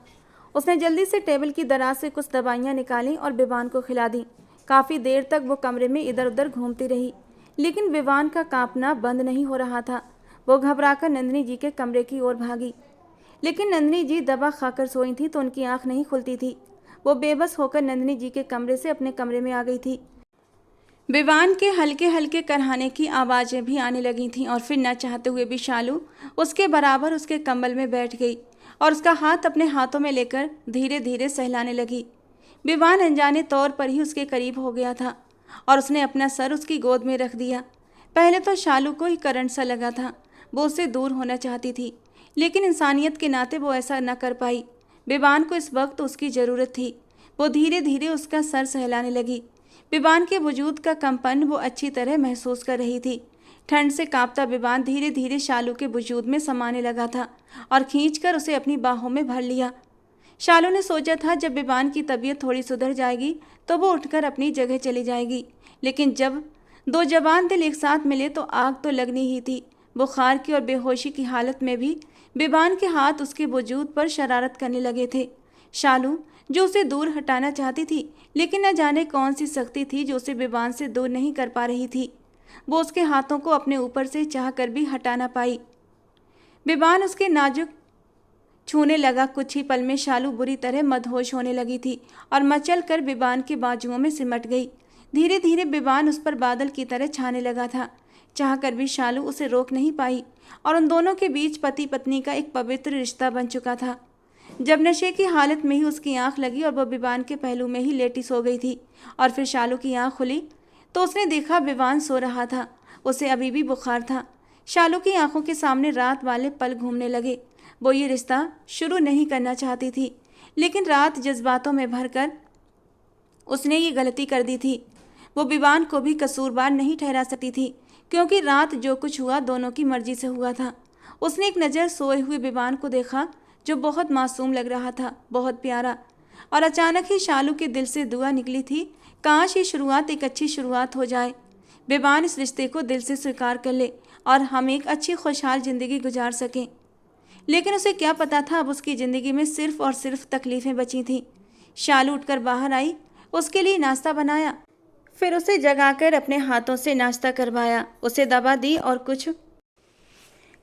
उसने जल्दी से टेबल की दराज से कुछ दवाइयाँ निकाली और विवान को खिला दी। काफ़ी देर तक वो कमरे में इधर उधर घूमती रही, लेकिन विवान का काँपना बंद नहीं हो रहा था। वो घबराकर नंदिनी जी के कमरे की ओर भागी, लेकिन नंदिनी जी दवा खाकर सोई थी तो उनकी आंख नहीं खुलती थी। वो बेबस होकर नंदिनी जी के कमरे से अपने कमरे में आ गई थी। विवान के हल्के हल्के करहाने की आवाज़ें भी आने लगी थीं और फिर न चाहते हुए भी शालू उसके बराबर उसके कंबल में बैठ गई और उसका हाथ अपने हाथों में लेकर धीरे धीरे सहलाने लगी। विवान अनजाने तौर पर ही उसके करीब हो गया था और उसने अपना सर उसकी गोद में रख दिया। पहले तो शालू को ही करंट सा लगा था। वो उससे दूर होना चाहती थी, लेकिन इंसानियत के नाते वो ऐसा न कर पाई। विवान को इस वक्त उसकी ज़रूरत थी। वो धीरे धीरे उसका सर सहलाने लगी। विवान के वजूद का कंपन वो अच्छी तरह महसूस कर रही थी। ठंड से कांपता विवान धीरे धीरे शालू के वजूद में समाने लगा था और खींचकर उसे अपनी बाहों में भर लिया। शालू ने सोचा था जब विवान की तबीयत थोड़ी सुधर जाएगी तो वो उठकर अपनी जगह चली जाएगी, लेकिन जब दो जवान दिल एक साथ मिले तो आग तो लगनी ही थी। बुखार की और बेहोशी की हालत में भी विवान के हाथ उसके वजूद पर शरारत करने लगे थे। शालू जो उसे दूर हटाना चाहती थी, लेकिन न जाने कौन सी शक्ति थी जो उसे विवान से दूर नहीं कर पा रही थी। वो उसके हाथों को अपने ऊपर से चाह कर भी हटा ना पाई। विवान उसके नाजुक छूने लगा। कुछ ही पल में शालू बुरी तरह मदहोश होने लगी थी और मचल कर विवान के बाजुओं में सिमट गई। धीरे धीरे विवान उस पर बादल की तरह छाने लगा था। चाह कर भी शालू उसे रोक नहीं पाई और उन दोनों के बीच पति पत्नी का एक पवित्र रिश्ता बन चुका था। जब नशे की हालत में ही उसकी आंख लगी और वह विवान के पहलू में ही लेटी सो गई थी और फिर शालू की आंख खुली तो उसने देखा विवान सो रहा था। उसे अभी भी बुखार था। शालू की आंखों के सामने रात वाले पल घूमने लगे। वो ये रिश्ता शुरू नहीं करना चाहती थी, लेकिन रात जज्बातों में भरकर उसने ये गलती कर दी थी। वो विवान को भी कसूरवार नहीं ठहरा सकती थी, क्योंकि रात जो कुछ हुआ दोनों की मर्जी से हुआ था। उसने एक नज़र सोए हुए विवान को देखा जो बहुत मासूम लग रहा था, बहुत प्यारा, और अचानक ही शालू के दिल से दुआ निकली थी, काश ये शुरुआत एक अच्छी शुरुआत हो जाए। विवान इस रिश्ते को दिल से स्वीकार कर ले और हम एक अच्छी खुशहाल ज़िंदगी गुजार सकें। लेकिन उसे क्या पता था, अब उसकी ज़िंदगी में सिर्फ और सिर्फ तकलीफ़ें बची थीं। शालू उठकर बाहर आई, उसके लिए नाश्ता बनाया, फिर उसे जगाकर अपने हाथों से नाश्ता करवाया, उसे दवा दी और कुछ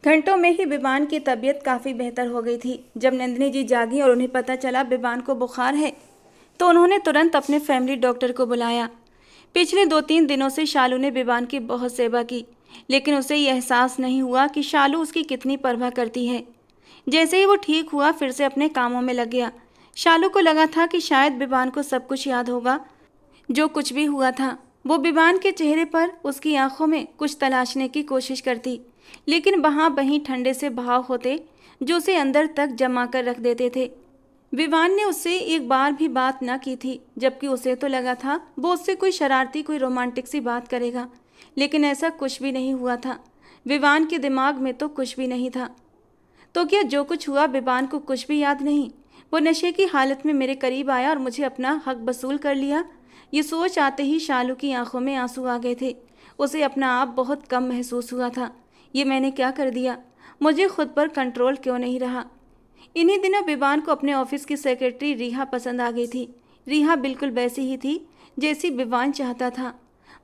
घंटों में ही विवान की तबीयत काफ़ी बेहतर हो गई थी। जब नंदिनी जी जागी और उन्हें पता चला विवान को बुखार है, तो उन्होंने तुरंत अपने फैमिली डॉक्टर को बुलाया। पिछले 2-3 दिनों से शालू ने विवान की बहुत सेवा की, लेकिन उसे ये एहसास नहीं हुआ कि शालू उसकी कितनी परवाह करती है। जैसे ही वो ठीक हुआ, फिर से अपने कामों में लग गया। शालू को लगा था कि शायद विवान को सब कुछ याद होगा, जो कुछ भी हुआ था। वो विवान के चेहरे पर, उसकी आंखों में कुछ तलाशने की कोशिश करती, लेकिन वहाँ वहीं ठंडे से भाव होते जो उसे अंदर तक जमा कर रख देते थे। विवान ने उससे एक बार भी बात न की थी, जबकि उसे तो लगा था वो उससे कोई शरारती, कोई रोमांटिक सी बात करेगा, लेकिन ऐसा कुछ भी नहीं हुआ था। विवान के दिमाग में तो कुछ भी नहीं था। तो क्या जो कुछ हुआ विवान को कुछ भी याद नहीं? वो नशे की हालत में मेरे करीब आया और मुझे अपना हक वसूल कर लिया। ये सोच आते ही शालू की आंखों में आंसू आ गए थे। उसे अपना आप बहुत कम महसूस हुआ था। ये मैंने क्या कर दिया? मुझे खुद पर कंट्रोल क्यों नहीं रहा? इन्हीं दिनों विवान को अपने ऑफिस की सेक्रेटरी रिहा पसंद आ गई थी। रिहा बिल्कुल वैसी ही थी जैसी विवान चाहता था।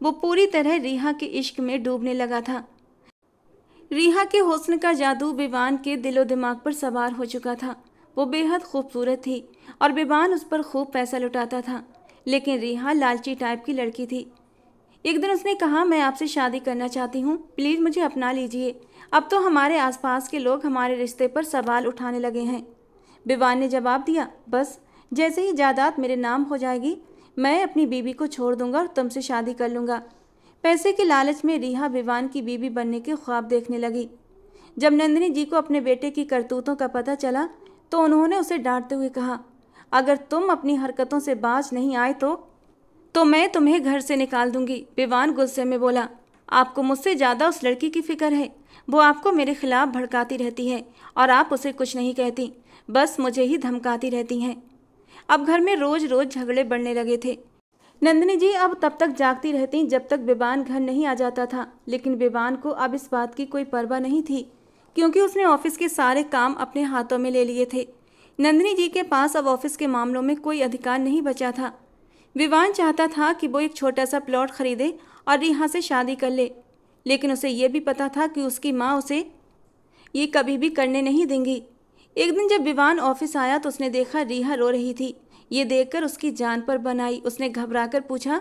वो पूरी तरह रिहा के इश्क में डूबने लगा था। रिहा के हुस्न का जादू विवान के दिलो दिमाग पर सवार हो चुका था। वो बेहद खूबसूरत थी और विवान उस पर खूब पैसा लुटाता था, लेकिन रिहा लालची टाइप की लड़की थी। एक दिन उसने कहा, मैं आपसे शादी करना चाहती हूँ, प्लीज़ मुझे अपना लीजिए। अब तो हमारे आसपास के लोग हमारे रिश्ते पर सवाल उठाने लगे हैं। विवान ने जवाब दिया, बस जैसे ही जायदाद मेरे नाम हो जाएगी, मैं अपनी बीवी को छोड़ दूंगा और तुमसे शादी कर लूँगा। पैसे के लालच में रिहा विवान की बीवी बनने के ख्वाब देखने लगी। जब नंदिनी जी को अपने बेटे की करतूतों का पता चला, तो उन्होंने उसे डांटते हुए कहा, अगर तुम अपनी हरकतों से बाज नहीं आए तो मैं तुम्हें घर से निकाल दूंगी। विवान गुस्से में बोला, आपको मुझसे ज़्यादा उस लड़की की फिक्र है। वो आपको मेरे खिलाफ भड़काती रहती है और आप उसे कुछ नहीं कहती, बस मुझे ही धमकाती रहती हैं। अब घर में रोज़ रोज़ झगड़े बढ़ने लगे थे। नंदिनी जी अब तब तक जागती रहती जब तक विवान घर नहीं आ जाता था, लेकिन विवान को अब इस बात की कोई परवाह नहीं थी, क्योंकि उसने ऑफिस के सारे काम अपने हाथों में ले लिए थे। नंदिनी जी के पास अब ऑफिस के मामलों में कोई अधिकार नहीं बचा था। विवान चाहता था कि वो एक छोटा सा प्लॉट खरीदे और रिहा से शादी कर ले, लेकिन उसे ये भी पता था कि उसकी माँ उसे ये कभी भी करने नहीं देंगी। एक दिन जब विवान ऑफिस आया तो उसने देखा रिहा रो रही थी। ये देखकर उसकी जान पर बन आई। उसने घबराकर पूछा,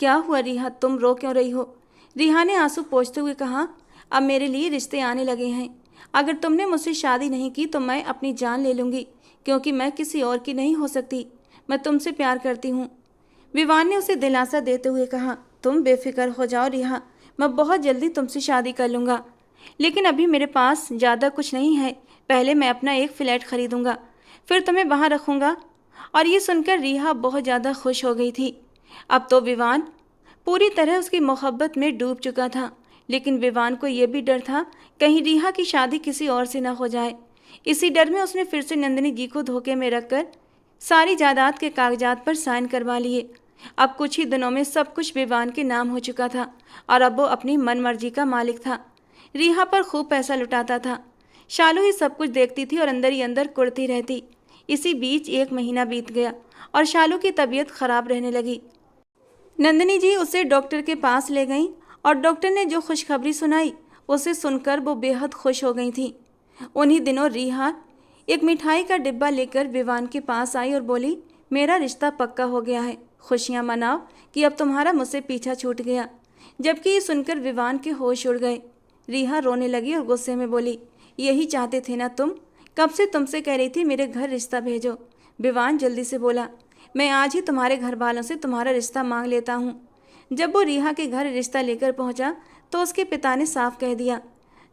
क्या हुआ रिहा, तुम रो क्यों रही हो? रिहा ने आंसू पोंछते हुए कहा, अब मेरे लिए रिश्ते आने लगे हैं। अगर तुमने मुझसे शादी नहीं की तो मैं अपनी जान ले लूँगी, क्योंकि मैं किसी और की नहीं हो सकती। मैं तुमसे प्यार करती हूँ। विवान ने उसे दिलासा देते हुए कहा, तुम बेफिक्र हो जाओ रिहा, मैं बहुत जल्दी तुमसे शादी कर लूँगा, लेकिन अभी मेरे पास ज़्यादा कुछ नहीं है। पहले मैं अपना एक फ्लैट खरीदूँगा, फिर तुम्हें वहाँ रखूँगा। और ये सुनकर रिहा बहुत ज़्यादा खुश हो गई थी। अब तो विवान पूरी तरह उसकी मोहब्बत में डूब चुका था, लेकिन विवान को यह भी डर था कहीं रिहा की शादी किसी और से न हो जाए। इसी डर में उसने फिर से नंदिनी जी को धोखे में रखकर सारी जायदाद के कागजात पर साइन करवा लिए। अब कुछ ही दिनों में सब कुछ विवान के नाम हो चुका था और अब वो अपनी मनमर्जी का मालिक था। रिहा पर खूब पैसा लुटाता था। शालू ही सब कुछ देखती थी और अंदर ही अंदर कुड़ती रहती। इसी बीच 1 महीना बीत गया और शालू की तबीयत खराब रहने लगी। नंदिनी जी उसे डॉक्टर के पास ले गईं और डॉक्टर ने जो खुशखबरी सुनाई उसे सुनकर वो बेहद खुश हो गई थी। उन्हीं दिनों रिहा एक मिठाई का डिब्बा लेकर विवान के पास आई और बोली, मेरा रिश्ता पक्का हो गया है, खुशियाँ मनाओ कि अब तुम्हारा मुझसे पीछा छूट गया। जबकि ये सुनकर विवान के होश उड़ गए। रिहा रोने लगी और गुस्से में बोली, यही चाहते थे ना तुम? कब से तुमसे कह रही थी मेरे घर रिश्ता भेजो। विवान जल्दी से बोला, मैं आज ही तुम्हारे घर वालों से तुम्हारा रिश्ता मांग लेता हूँ। जब वो रिहा के घर रिश्ता लेकर पहुँचा तो उसके पिता ने साफ कह दिया,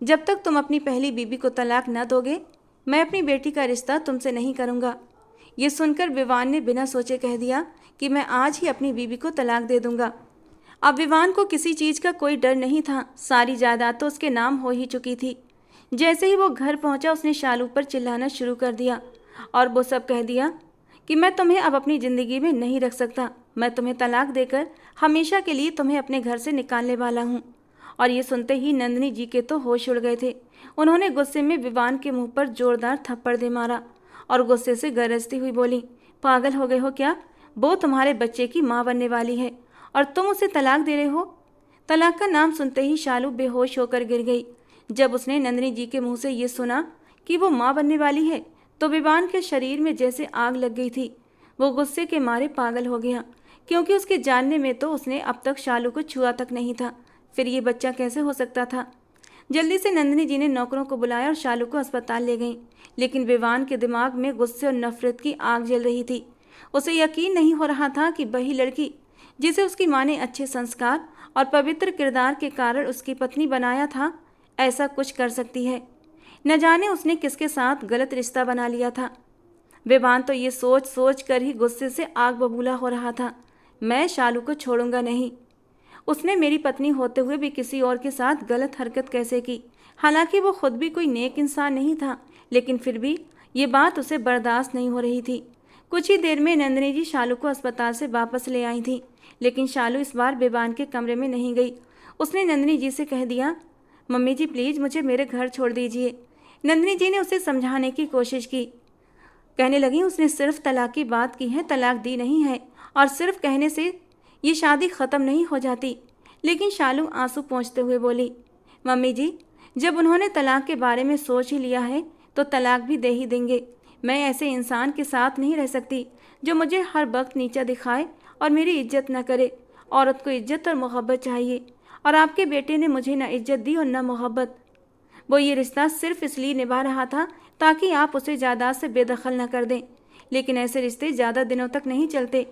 जब तक तुम अपनी पहली बीबी को तलाक न दोगे, मैं अपनी बेटी का रिश्ता तुमसे नहीं करूँगा। ये सुनकर विवान ने बिना सोचे कह दिया कि मैं आज ही अपनी बीबी को तलाक दे दूँगा। अब विवान को किसी चीज़ का कोई डर नहीं था। सारी जायदाद तो उसके नाम हो ही चुकी थी। जैसे ही वो घर पहुंचा उसने शालू पर चिल्लाना शुरू कर दिया और वो सब कह दिया कि मैं तुम्हें अब अपनी ज़िंदगी में नहीं रख सकता। मैं तुम्हें तलाक देकर हमेशा के लिए तुम्हें अपने घर से निकालने वाला हूँ। और ये सुनते ही नंदिनी जी के तो होश उड़ गए थे। उन्होंने गुस्से में विवान के मुंह पर जोरदार थप्पड़ दे मारा और गुस्से से गरजती हुई बोली, पागल हो गए हो क्या? वो तुम्हारे बच्चे की माँ बनने वाली है और तुम उसे तलाक दे रहे हो? तलाक का नाम सुनते ही शालू बेहोश होकर गिर गई। जब उसने नंदिनी जी के मुंह से ये सुना कि वो माँ बनने वाली है तो विवान के शरीर में जैसे आग लग गई थी। वो गुस्से के मारे पागल हो गया, क्योंकि उसके जानने में तो उसने अब तक शालू को छुआ तक नहीं था। फिर ये बच्चा कैसे हो सकता था? जल्दी से नंदिनी जी ने नौकरों को बुलाया और शालू को अस्पताल ले गईं। लेकिन विवान के दिमाग में गुस्से और नफरत की आग जल रही थी। उसे यकीन नहीं हो रहा था कि वही लड़की जिसे उसकी माँ ने अच्छे संस्कार और पवित्र किरदार के कारण उसकी पत्नी बनाया था, ऐसा कुछ कर सकती है। न जाने उसने किसके साथ गलत रिश्ता बना लिया था। विवान तो ये सोच सोच कर ही गुस्से से आग बबूला हो रहा था। मैं शालू को छोड़ूंगा नहीं। उसने मेरी पत्नी होते हुए भी किसी और के साथ गलत हरकत कैसे की? हालांकि वो खुद भी कोई नेक इंसान नहीं था, लेकिन फिर भी ये बात उसे बर्दाश्त नहीं हो रही थी। कुछ ही देर में नंदिनी जी शालू को अस्पताल से वापस ले आई थी, लेकिन शालू इस बार विवान के कमरे में नहीं गई। उसने नंदिनी जी से कह दिया, मम्मी जी प्लीज़ मुझे मेरे घर छोड़ दीजिए। नंदिनी जी ने उसे समझाने की कोशिश की। कहने लगी, उसने सिर्फ तलाक की बात की है, तलाक दी नहीं है, और सिर्फ कहने से ये शादी ख़त्म नहीं हो जाती। लेकिन शालू आंसू पोंछते हुए बोली, मम्मी जी जब उन्होंने तलाक के बारे में सोच ही लिया है तो तलाक भी दे ही देंगे। मैं ऐसे इंसान के साथ नहीं रह सकती जो मुझे हर वक्त नीचा दिखाए और मेरी इज्जत न करे। औरत को इज्जत और मोहब्बत चाहिए, और आपके बेटे ने मुझे न इज्जत दी और न मोहब्बत। वो ये रिश्ता सिर्फ इसलिए निभा रहा था ताकि आप उसे जायदाद से बेदखल न कर दें, लेकिन ऐसे रिश्ते ज़्यादा दिनों तक नहीं चलते।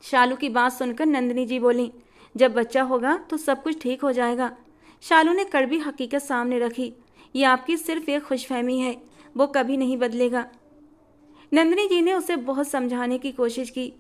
शालू की बात सुनकर नंदिनी जी बोली, जब बच्चा होगा तो सब कुछ ठीक हो जाएगा। शालू ने कड़वी हकीकत सामने रखी, ये आपकी सिर्फ एक खुशफहमी है, वो कभी नहीं बदलेगा। नंदिनी जी ने उसे बहुत समझाने की कोशिश की,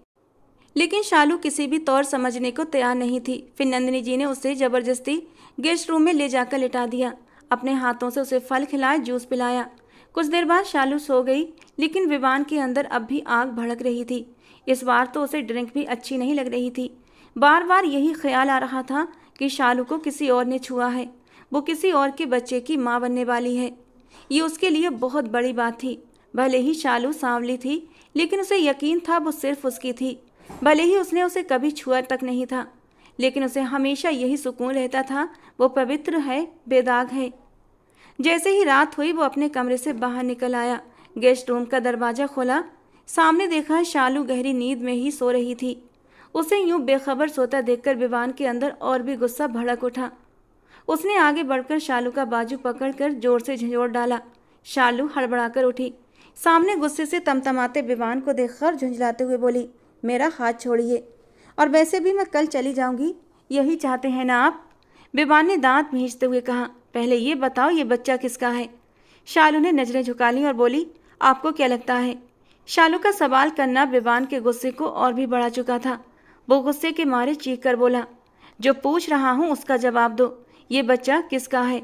लेकिन शालू किसी भी तौर समझने को तैयार नहीं थी। फिर नंदिनी जी ने उसे ज़बरदस्ती गेस्ट रूम में ले जाकर लिटा दिया। अपने हाथों से उसे फल खिलाए, जूस पिलाया। कुछ देर बाद शालू सो गई, लेकिन विवान के अंदर अब भी आग भड़क रही थी। इस बार तो उसे ड्रिंक भी अच्छी नहीं लग रही थी। बार बार यही ख्याल आ रहा था कि शालू को किसी और ने छुआ है, वो किसी और के बच्चे की माँ बनने वाली है। ये उसके लिए बहुत बड़ी बात थी। भले ही शालू सांवली थी, लेकिन उसे यकीन था वो सिर्फ उसकी थी। भले ही उसने उसे कभी छुआ तक नहीं था, लेकिन उसे हमेशा यही सुकून रहता था, वो पवित्र है, बेदाग है। जैसे ही रात हुई वो अपने कमरे से बाहर निकल आया। गेस्ट रूम का दरवाज़ा खोला, सामने देखा शालू गहरी नींद में ही सो रही थी। उसे यूं बेखबर सोता देखकर विवान के अंदर और भी गुस्सा भड़क उठा। उसने आगे बढ़कर शालू का बाजू पकड़कर जोर से झंझोड़ डाला। शालू हड़बड़ाकर उठी। सामने गुस्से से तमतमाते विवान को देखकर झुंझलाते हुए बोली, मेरा हाथ छोड़िए, और वैसे भी मैं कल चली जाऊंगी, यही चाहते हैं ना आप? विवान ने दांत भींचते हुए कहा, पहले ये बताओ ये बच्चा किसका है? शालू ने नजरें झुका ली और बोली, आपको क्या लगता है? शालू का सवाल करना विवान के गुस्से को और भी बढ़ा चुका था। वो गुस्से के मारे चीख कर बोला, जो पूछ रहा हूँ उसका जवाब दो, ये बच्चा किसका है?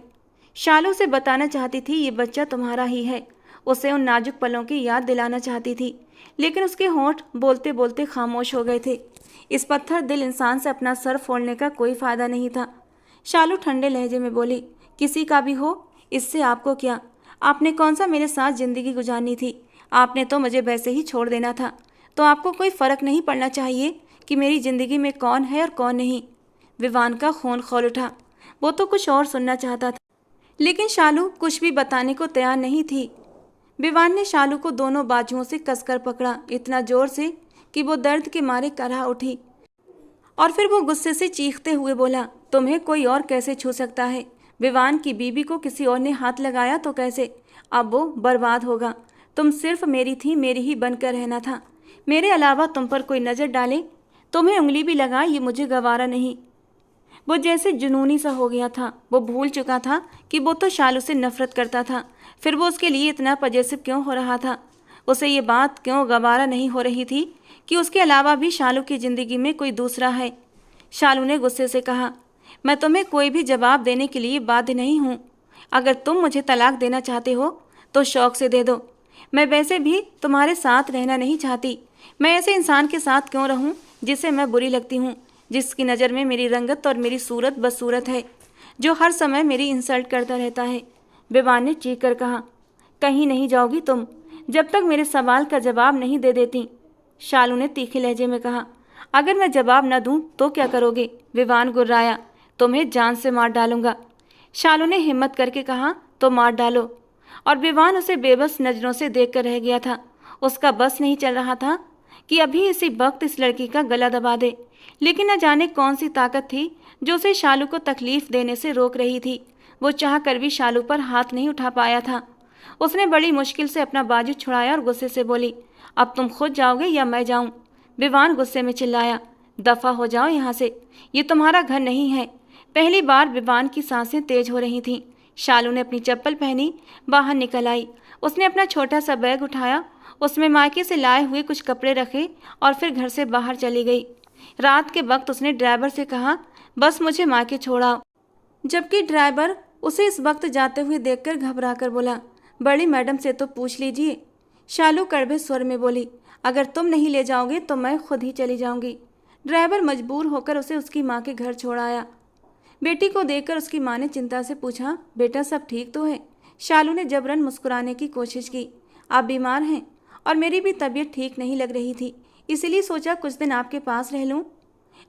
शालू से बताना चाहती थी ये बच्चा तुम्हारा ही है। उसे उन नाजुक पलों की याद दिलाना चाहती थी, लेकिन उसके होंठ बोलते बोलते खामोश हो गए थे। इस पत्थर दिल इंसान से अपना सर फोड़ने का कोई फायदा नहीं था। शालू ठंडे लहजे में बोली, किसी का भी हो, इससे आपको क्या? आपने कौन सा मेरे साथ जिंदगी गुजारनी थी? आपने तो मुझे वैसे ही छोड़ देना था। तो आपको कोई फ़र्क नहीं पड़ना चाहिए कि मेरी ज़िंदगी में कौन है और कौन नहीं? विवान का खून खौल उठा। वो तो कुछ और सुनना चाहता था, लेकिन शालू कुछ भी बताने को तैयार नहीं थी। विवान ने शालू को दोनों बाजुओं से कसकर पकड़ा, इतना जोर से कि वो दर्द के मारे करहा उठी, और फिर वो गुस्से से चीखते हुए बोला, तुम्हें कोई और कैसे छू सकता है? विवान की बीबी को किसी और ने हाथ लगाया तो कैसे? अब वो बर्बाद होगा। तुम सिर्फ मेरी थी, मेरी ही बनकर रहना था। मेरे अलावा तुम पर कोई नज़र डाले, तुम्हें उंगली भी लगाए, ये मुझे गवारा नहीं। वो जैसे जुनूनी सा हो गया था। वो भूल चुका था कि वो तो शालू से नफरत करता था, फिर वो उसके लिए इतना पजेसिव क्यों हो रहा था? उसे ये बात क्यों गवारा नहीं हो रही थी कि उसके अलावा भी शालू की ज़िंदगी में कोई दूसरा है? शालू ने गुस्से से कहा, मैं तुम्हें कोई भी जवाब देने के लिए बाध्य नहीं हूँ। अगर तुम मुझे तलाक देना चाहते हो तो शौक से दे दो। मैं वैसे भी तुम्हारे साथ रहना नहीं चाहती। मैं ऐसे इंसान के साथ क्यों रहूं जिससे मैं बुरी लगती हूं, जिसकी नज़र में मेरी रंगत और मेरी सूरत बदसूरत है, जो हर समय मेरी इंसल्ट करता रहता है। विवान ने चीख कर कहा। कहीं नहीं जाओगी तुम जब तक मेरे सवाल का जवाब नहीं दे देती, शालू ने तीखे लहजे में कहा। अगर मैं जवाब न दूं तो क्या करोगे? विवान गुर्राया। तुम्हें जान से मार डालूंगा। शालू ने हिम्मत करके कहा। तो मार डालो। और विवान उसे बेबस नज़रों से देख कर रह गया था। उसका बस नहीं चल रहा था कि अभी इसी वक्त इस लड़की का गला दबा दे, लेकिन न जाने कौन सी ताकत थी जो उसे शालू को तकलीफ देने से रोक रही थी। वो चाह कर भी शालू पर हाथ नहीं उठा पाया था। उसने बड़ी मुश्किल से अपना बाजू छुड़ाया और गुस्से से बोली, अब तुम खुद जाओगे या मैं जाऊं? विवान गुस्से में चिल्लाया। दफा हो जाओ यहाँ से, ये तुम्हारा घर नहीं है। पहली बार विवान की सांसें तेज हो रही थीं। शालू ने अपनी चप्पल पहनी, बाहर निकल आई। उसने अपना छोटा सा बैग उठाया, उसमें मायके से लाए हुए कुछ कपड़े रखे और फिर घर से बाहर चली गई। रात के वक्त उसने ड्राइवर से कहा, बस मुझे मायके छोड़ाओ, जबकि ड्राइवर उसे इस वक्त जाते हुए देखकर घबरा कर बोला, बड़ी मैडम से तो पूछ लीजिए। शालू कड़वे स्वर में बोली, अगर तुम नहीं ले जाओगे तो मैं खुद ही चली जाऊंगी। ड्राइवर मजबूर होकर उसे उसकी माँ के घर छोड़ आया। बेटी को देखकर उसकी माँ ने चिंता से पूछा, बेटा सब ठीक तो है? शालू ने जबरन मुस्कुराने की कोशिश की। आप बीमार हैं और मेरी भी तबीयत ठीक नहीं लग रही थी, इसलिए सोचा कुछ दिन आपके पास रह लूं।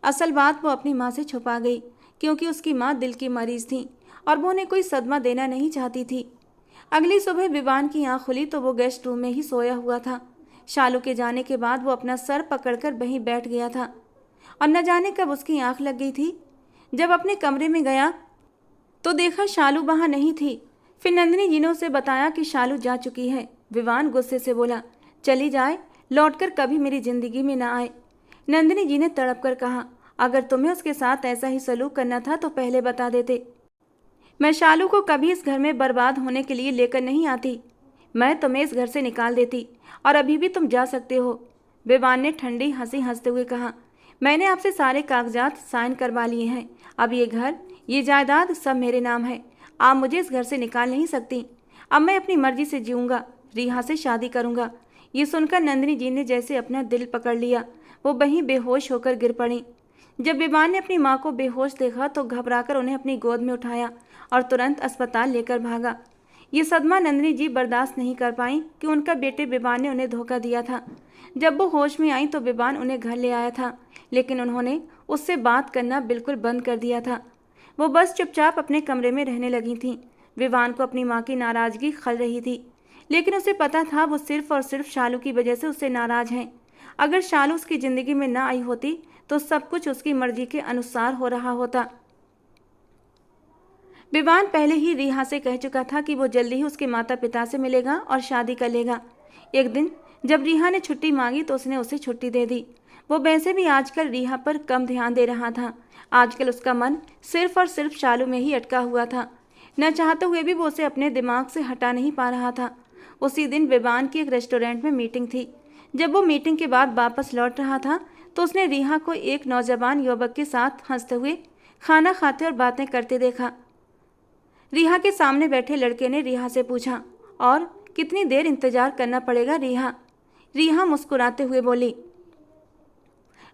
असल बात वो अपनी माँ से छुपा गई, क्योंकि उसकी माँ दिल की मरीज थी और वो उन्हें कोई सदमा देना नहीं चाहती थी। अगली सुबह विवान की आँख खुली तो वो गेस्ट रूम में ही सोया हुआ था। शालू के जाने के बाद वो अपना सर पकड़कर वहीं बैठ गया था और न जाने कब उसकी आँख लग गई थी। जब अपने कमरे में गया तो देखा शालू वहाँ नहीं थी। फिर नंदिनी जी ने उसे बताया कि शालू जा चुकी है। विवान गुस्से से बोला, चली जाए, लौटकर कभी मेरी जिंदगी में ना आए। नंदिनी जी ने तड़प कर कहा, अगर तुम्हें उसके साथ ऐसा ही सलूक करना था तो पहले बता देते। मैं शालू को कभी इस घर में बर्बाद होने के लिए लेकर नहीं आती। मैं तुम्हें इस घर से निकाल देती और अभी भी तुम जा सकते हो। विवान ने ठंडी हंसी हंसते हुए कहा, मैंने आपसे सारे कागजात साइन करवा लिए हैं। अब ये घर, ये जायदाद सब मेरे नाम है। आप मुझे इस घर से निकाल नहीं सकती। अब मैं अपनी मर्जी से जीऊँगा, रिहा से शादी करूँगा। ये सुनकर नंदिनी जी ने जैसे अपना दिल पकड़ लिया। वो वहीं बेहोश होकर गिर पड़ी। जब विवान ने अपनी माँ को बेहोश देखा तो घबराकर उन्हें अपनी गोद में उठाया और तुरंत अस्पताल लेकर भागा। ये सदमा नंदिनी जी बर्दाश्त नहीं कर पाई कि उनका बेटे विवान ने उन्हें धोखा दिया था। जब वो होश में आई तो विवान उन्हें घर ले आया था, लेकिन उन्होंने उससे बात करना बिल्कुल बंद कर दिया था। वो बस चुपचाप अपने कमरे में रहने लगी थीं। विवान को अपनी माँ की नाराज़गी खल रही थी, लेकिन उसे पता था वो सिर्फ और सिर्फ शालू की वजह से उससे नाराज़ हैं। अगर शालू उसकी ज़िंदगी में ना आई होती तो सब कुछ उसकी मर्जी के अनुसार हो रहा होता। विवान पहले ही रिहा से कह चुका था कि वो जल्दी ही उसके माता पिता से मिलेगा और शादी कर लेगा। एक दिन जब रिहा ने छुट्टी मांगी तो उसने उसे छुट्टी दे दी। वो वैसे भी आजकल रिहा पर कम ध्यान दे रहा था। आजकल उसका मन सिर्फ और सिर्फ शालू में ही अटका हुआ था। न चाहते हुए भी वो उसे अपने दिमाग से हटा नहीं पा रहा था। उसी दिन विवान की एक रेस्टोरेंट में मीटिंग थी। जब वो मीटिंग के बाद वापस लौट रहा था तो उसने रिहा को एक नौजवान युवक के साथ हंसते हुए खाना खाते और बातें करते देखा। रिहा के सामने बैठे लड़के ने रिहा से पूछा, और कितनी देर इंतजार करना पड़ेगा रिहा? रिहा मुस्कुराते हुए बोली,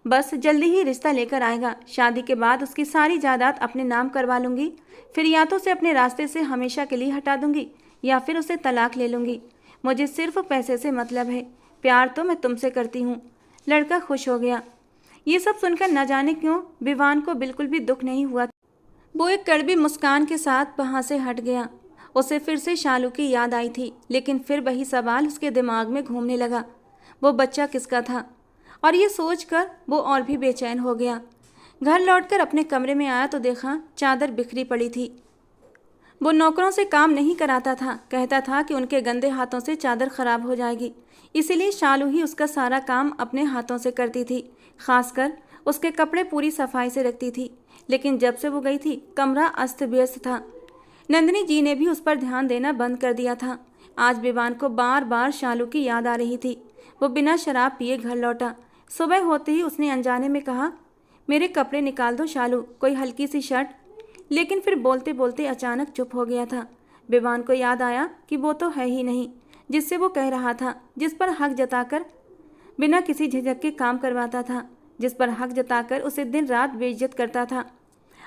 बस जल्दी ही रिश्ता लेकर आएगा। शादी के बाद उसकी सारी जायदाद अपने नाम करवा लूँगी, फिर या तो उसे अपने रास्ते से हमेशा के लिए हटा दूँगी या फिर उसे तलाक ले लूँगी। मुझे सिर्फ पैसे से मतलब है, प्यार तो मैं तुमसे करती हूँ। लड़का खुश हो गया। ये सब सुनकर न जाने क्यों विवान को बिल्कुल भी दुख नहीं हुआ। वो एक कड़वी मुस्कान के साथ वहाँ से हट गया। उसे फिर से शालू की याद आई थी, लेकिन फिर वही सवाल उसके दिमाग में घूमने लगा, वो बच्चा किसका था? और ये सोचकर वो और भी बेचैन हो गया। घर लौटकर अपने कमरे में आया तो देखा चादर बिखरी पड़ी थी। वो नौकरों से काम नहीं कराता था, कहता था कि उनके गंदे हाथों से चादर खराब हो जाएगी, इसीलिए शालू ही उसका सारा काम अपने हाथों से करती थी। खासकर उसके कपड़े पूरी सफाई से रखती थी। लेकिन जब से वो गई थी कमरा अस्त व्यस्त था। नंदिनी जी ने भी उस पर ध्यान देना बंद कर दिया था। आज विवान को बार बार शालू की याद आ रही थी। वो बिना शराब पिए घर लौटा। सुबह होते ही उसने अनजाने में कहा, मेरे कपड़े निकाल दो शालू, कोई हल्की सी शर्ट। लेकिन फिर बोलते बोलते अचानक चुप हो गया था। विवान को याद आया कि वो तो है ही नहीं। जिससे वो कह रहा था, जिस पर हक जताकर बिना किसी झिझक के काम करवाता था, जिस पर हक जताकर उसे दिन रात बेइज्जत करता था।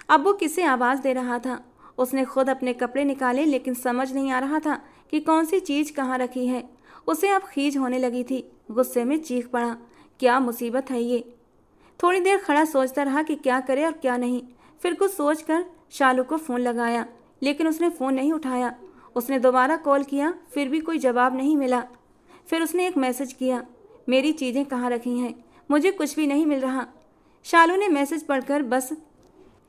अब वो किसे आवाज़ दे रहा था। उसने खुद अपने कपड़े निकाले, लेकिन समझ नहीं आ रहा था कि कौन सी चीज़ कहाँ रखी है। उसे अब खीज होने लगी थी। गुस्से में चीख पड़ा, क्या मुसीबत है ये। थोड़ी देर खड़ा सोचता रहा कि क्या करे और क्या नहीं। फिर कुछ सोचकर शालू को फ़ोन लगाया, लेकिन उसने फ़ोन नहीं उठाया। उसने दोबारा कॉल किया, फिर भी कोई जवाब नहीं मिला। फिर उसने एक मैसेज किया, मेरी चीज़ें कहाँ रखी हैं, मुझे कुछ भी नहीं मिल रहा। शालू ने मैसेज पढ़कर बस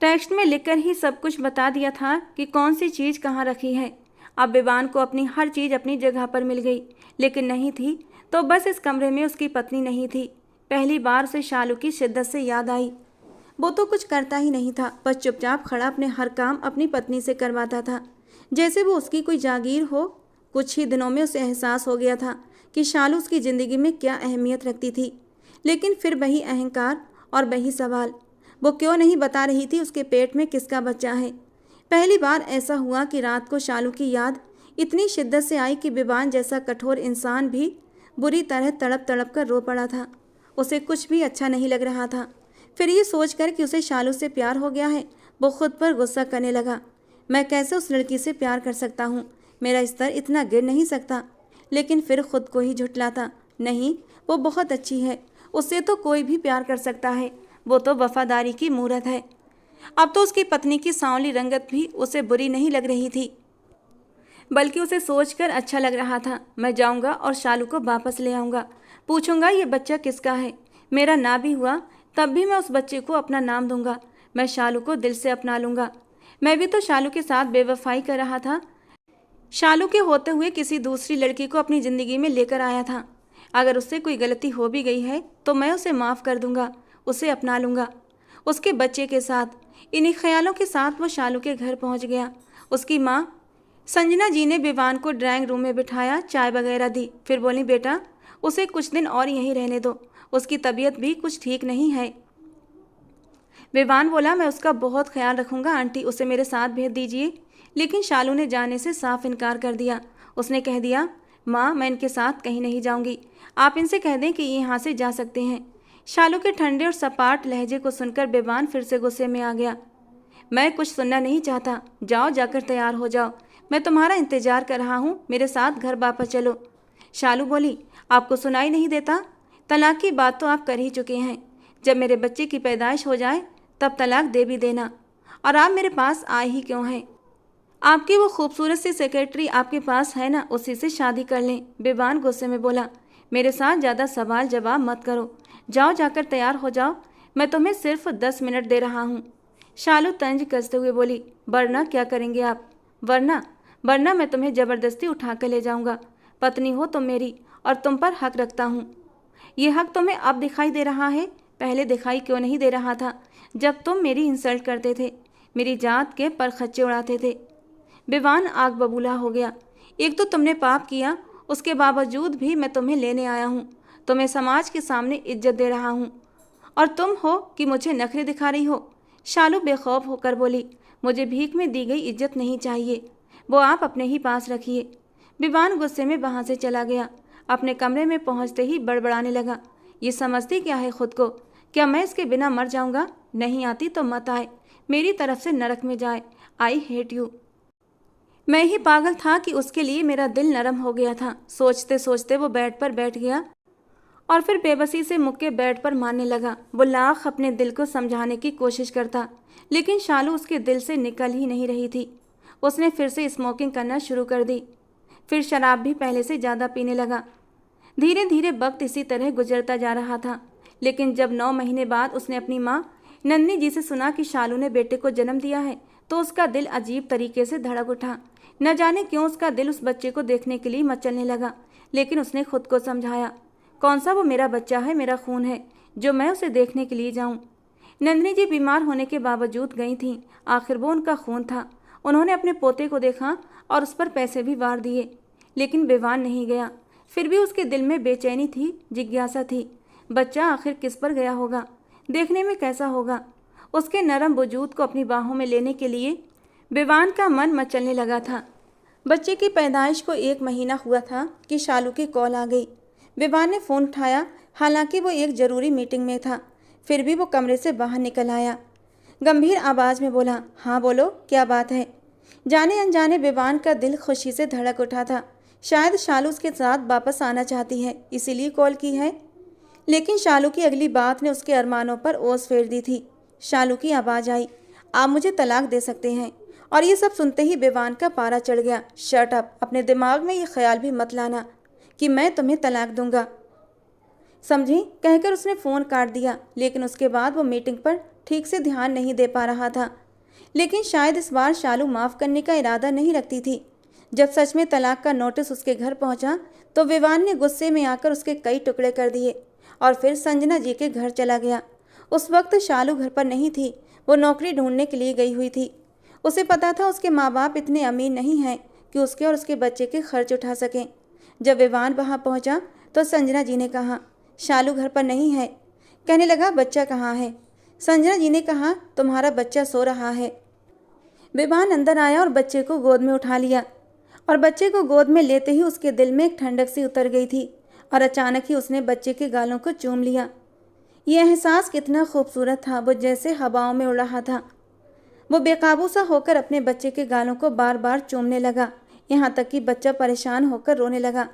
टेक्स्ट में लिखकर ही सब कुछ बता दिया था कि कौन सी चीज़ कहाँ रखी है। अब विवान को अपनी हर चीज़ अपनी जगह पर मिल गई, लेकिन नहीं थी तो बस इस कमरे में उसकी पत्नी नहीं थी। पहली बार उसे शालू की शिद्दत से याद आई। वो तो कुछ करता ही नहीं था, बस चुपचाप खड़ा अपने हर काम अपनी पत्नी से करवाता था, जैसे वो उसकी कोई जागीर हो। कुछ ही दिनों में उसे एहसास हो गया था कि शालू उसकी ज़िंदगी में क्या अहमियत रखती थी। लेकिन फिर वही अहंकार और वही सवाल, वो क्यों नहीं बता रही थी उसके पेट में किसका बच्चा है। पहली बार ऐसा हुआ कि रात को शालू की याद इतनी शिद्दत से आई कि विवान जैसा कठोर इंसान भी बुरी तरह तड़प तड़प कर रो पड़ा था। उसे कुछ भी अच्छा नहीं लग रहा था। फिर ये सोचकर कि उसे शालू से प्यार हो गया है, वो खुद पर गुस्सा करने लगा। मैं कैसे उस लड़की से प्यार कर सकता हूँ, मेरा स्तर इतना गिर नहीं सकता। लेकिन फिर खुद को ही झुठलाता, नहीं वो बहुत अच्छी है, उससे तो कोई भी प्यार कर सकता है, वो तो वफादारी की मूरत है। अब तो उसकी पत्नी की सांवली रंगत भी उसे बुरी नहीं लग रही थी, बल्कि उसे सोचकर अच्छा लग रहा था। मैं जाऊंगा और शालू को वापस ले आऊंगा, पूछूंगा ये बच्चा किसका है। मेरा ना भी हुआ तब भी मैं उस बच्चे को अपना नाम दूंगा। मैं शालू को दिल से अपना लूंगा। मैं भी तो शालू के साथ बेवफाई कर रहा था, शालू के होते हुए किसी दूसरी लड़की को अपनी ज़िंदगी में लेकर आया था। अगर उससे कोई गलती हो भी गई है तो मैं उसे माफ़ कर दूंगा, उसे अपना लूंगा उसके बच्चे के साथ। इन्हीं ख्यालों के साथ वो शालू के घर पहुंच गया। उसकी माँ संजना जी ने विवान को ड्राइंग रूम में बिठाया, चाय वगैरह दी। फिर बोली, बेटा उसे कुछ दिन और यहीं रहने दो, उसकी तबीयत भी कुछ ठीक नहीं है। विवान बोला, मैं उसका बहुत ख्याल रखूंगा आंटी, उसे मेरे साथ भेज दीजिए। लेकिन शालू ने जाने से साफ इनकार कर दिया। उसने कह दिया, माँ मैं इनके साथ कहीं नहीं जाऊंगी, आप इनसे कह दें कि ये यहाँ से जा सकते हैं। शालू के ठंडे और सपाट लहजे को सुनकर विवान फिर से गुस्से में आ गया। मैं कुछ सुनना नहीं चाहता, जाओ जाकर तैयार हो जाओ, मैं तुम्हारा इंतजार कर रहा हूँ, मेरे साथ घर वापस चलो। शालू बोली, आपको सुनाई नहीं देता? तलाक की बात तो आप कर ही चुके हैं। जब मेरे बच्चे की पैदाइश हो जाए तब तलाक दे भी देना। और आप मेरे पास आए ही क्यों हैं? आपकी वो खूबसूरत सी सेक्रेटरी आपके पास है ना, उसी से शादी कर लें। विवान गुस्से में बोला, मेरे साथ ज़्यादा सवाल जवाब मत करो, जाओ जाकर तैयार हो जाओ, मैं तुम्हें सिर्फ 10 मिनट दे रहा हूँ। शालू तंज कसते हुए बोली, वरना क्या करेंगे आप? वरना मैं तुम्हें ज़बरदस्ती उठा कर ले जाऊँगा। पत्नी हो तुम मेरी और तुम पर हक रखता हूँ। ये हक तुम्हें अब दिखाई दे रहा है, पहले दिखाई क्यों नहीं दे रहा था जब तुम मेरी इंसल्ट करते थे, मेरी जात के पर खच्चे उड़ाते थे। विवान आग बबूला हो गया। एक तो तुमने पाप किया, उसके बावजूद भी मैं तुम्हें लेने आया हूँ, तुम्हें समाज के सामने इज्जत दे रहा हूँ, और तुम हो कि मुझे नखरे दिखा रही हो। शालू बेखौफ होकर बोली, मुझे भीख में दी गई इज्जत नहीं चाहिए, वो आप अपने ही पास रखिए। विवान गुस्से में वहाँ से चला गया। अपने कमरे में पहुँचते ही बड़बड़ाने लगा, ये समझती क्या है खुद को? क्या मैं इसके बिना मर जाऊँगा? नहीं आती तो मत आए, मेरी तरफ से नरक में जाए। I hate you. मैं ही पागल था कि उसके लिए मेरा दिल नरम हो गया था। सोचते सोचते वो बेड पर बैठ गया और फिर बेबसी से मुक्के बेड पर मारने लगा। वो लाख अपने दिल को समझाने की कोशिश करता, लेकिन शालू उसके दिल से निकल ही नहीं रही थी। उसने फिर से स्मोकिंग करना शुरू कर दी, फिर शराब भी पहले से ज़्यादा पीने लगा। धीरे धीरे वक्त इसी तरह गुजरता जा रहा था। लेकिन जब 9 महीने बाद उसने अपनी माँ नन्नी जी से सुना कि शालू ने बेटे को जन्म दिया है, तो उसका दिल अजीब तरीके से धड़क उठा। न जाने क्यों उसका दिल उस बच्चे को देखने के लिए मचलने लगा। लेकिन उसने खुद को समझाया, कौन सा वो मेरा बच्चा है, मेरा खून है, जो मैं उसे देखने के लिए जाऊं। नंदिनी जी बीमार होने के बावजूद गई थीं, आखिर वो उनका खून था। उन्होंने अपने पोते को देखा और उस पर पैसे भी वार दिए, लेकिन विवान नहीं गया। फिर भी उसके दिल में बेचैनी थी, जिज्ञासा थी, बच्चा आखिर किस पर गया होगा, देखने में कैसा होगा। उसके नरम वजूद को अपनी बाहों में लेने के लिए विवान का मन मचलने लगा था। बच्चे की पैदाइश को 1 महीना हुआ था कि शालू की कॉल आ गई। विवान ने फ़ोन उठाया, हालांकि वो एक ज़रूरी मीटिंग में था। फिर भी वो कमरे से बाहर निकल आया। गंभीर आवाज़ में बोला, हाँ बोलो, क्या बात है। जाने अनजाने विवान का दिल खुशी से धड़क उठा था। शायद शालू उसके साथ वापस आना चाहती है, इसीलिए कॉल की है। लेकिन शालू की अगली बात ने उसके अरमानों पर ओस फेर दी थी। शालू की आवाज़ आई, आप मुझे तलाक दे सकते हैं। और ये सब सुनते ही विवान का पारा चढ़ गया। शट अप, अपने दिमाग में ये ख्याल भी मत लाना कि मैं तुम्हें तलाक दूंगा, समझी, कहकर उसने फ़ोन काट दिया। लेकिन उसके बाद वो मीटिंग पर ठीक से ध्यान नहीं दे पा रहा था। लेकिन शायद इस बार शालू माफ़ करने का इरादा नहीं रखती थी। जब सच में तलाक का नोटिस उसके घर पहुंचा तो विवान ने गुस्से में आकर उसके कई टुकड़े कर दिए और फिर संजना जी के घर चला गया। उस वक्त शालू घर पर नहीं थी, वो नौकरी ढूंढने के लिए गई हुई थी। उसे पता था उसके माँ बाप इतने अमीर नहीं हैं कि उसके और उसके बच्चे के खर्च उठा सकें। जब विवान वहाँ पहुँचा तो संजना जी ने कहा, शालू घर पर नहीं है। कहने लगा, बच्चा कहाँ है। संजना जी ने कहा, तुम्हारा बच्चा सो रहा है। विवान अंदर आया और बच्चे को गोद में उठा लिया। और बच्चे को गोद में लेते ही उसके दिल में एक ठंडक सी उतर गई थी और अचानक ही उसने बच्चे के गालों को चूम लिया। यह एहसास कितना खूबसूरत था, वो जैसे हवाओं में उड़ रहा था। वो बेकाबू सा होकर अपने बच्चे के गालों को बार बार चूमने लगा, यहाँ तक कि बच्चा परेशान होकर रोने लगा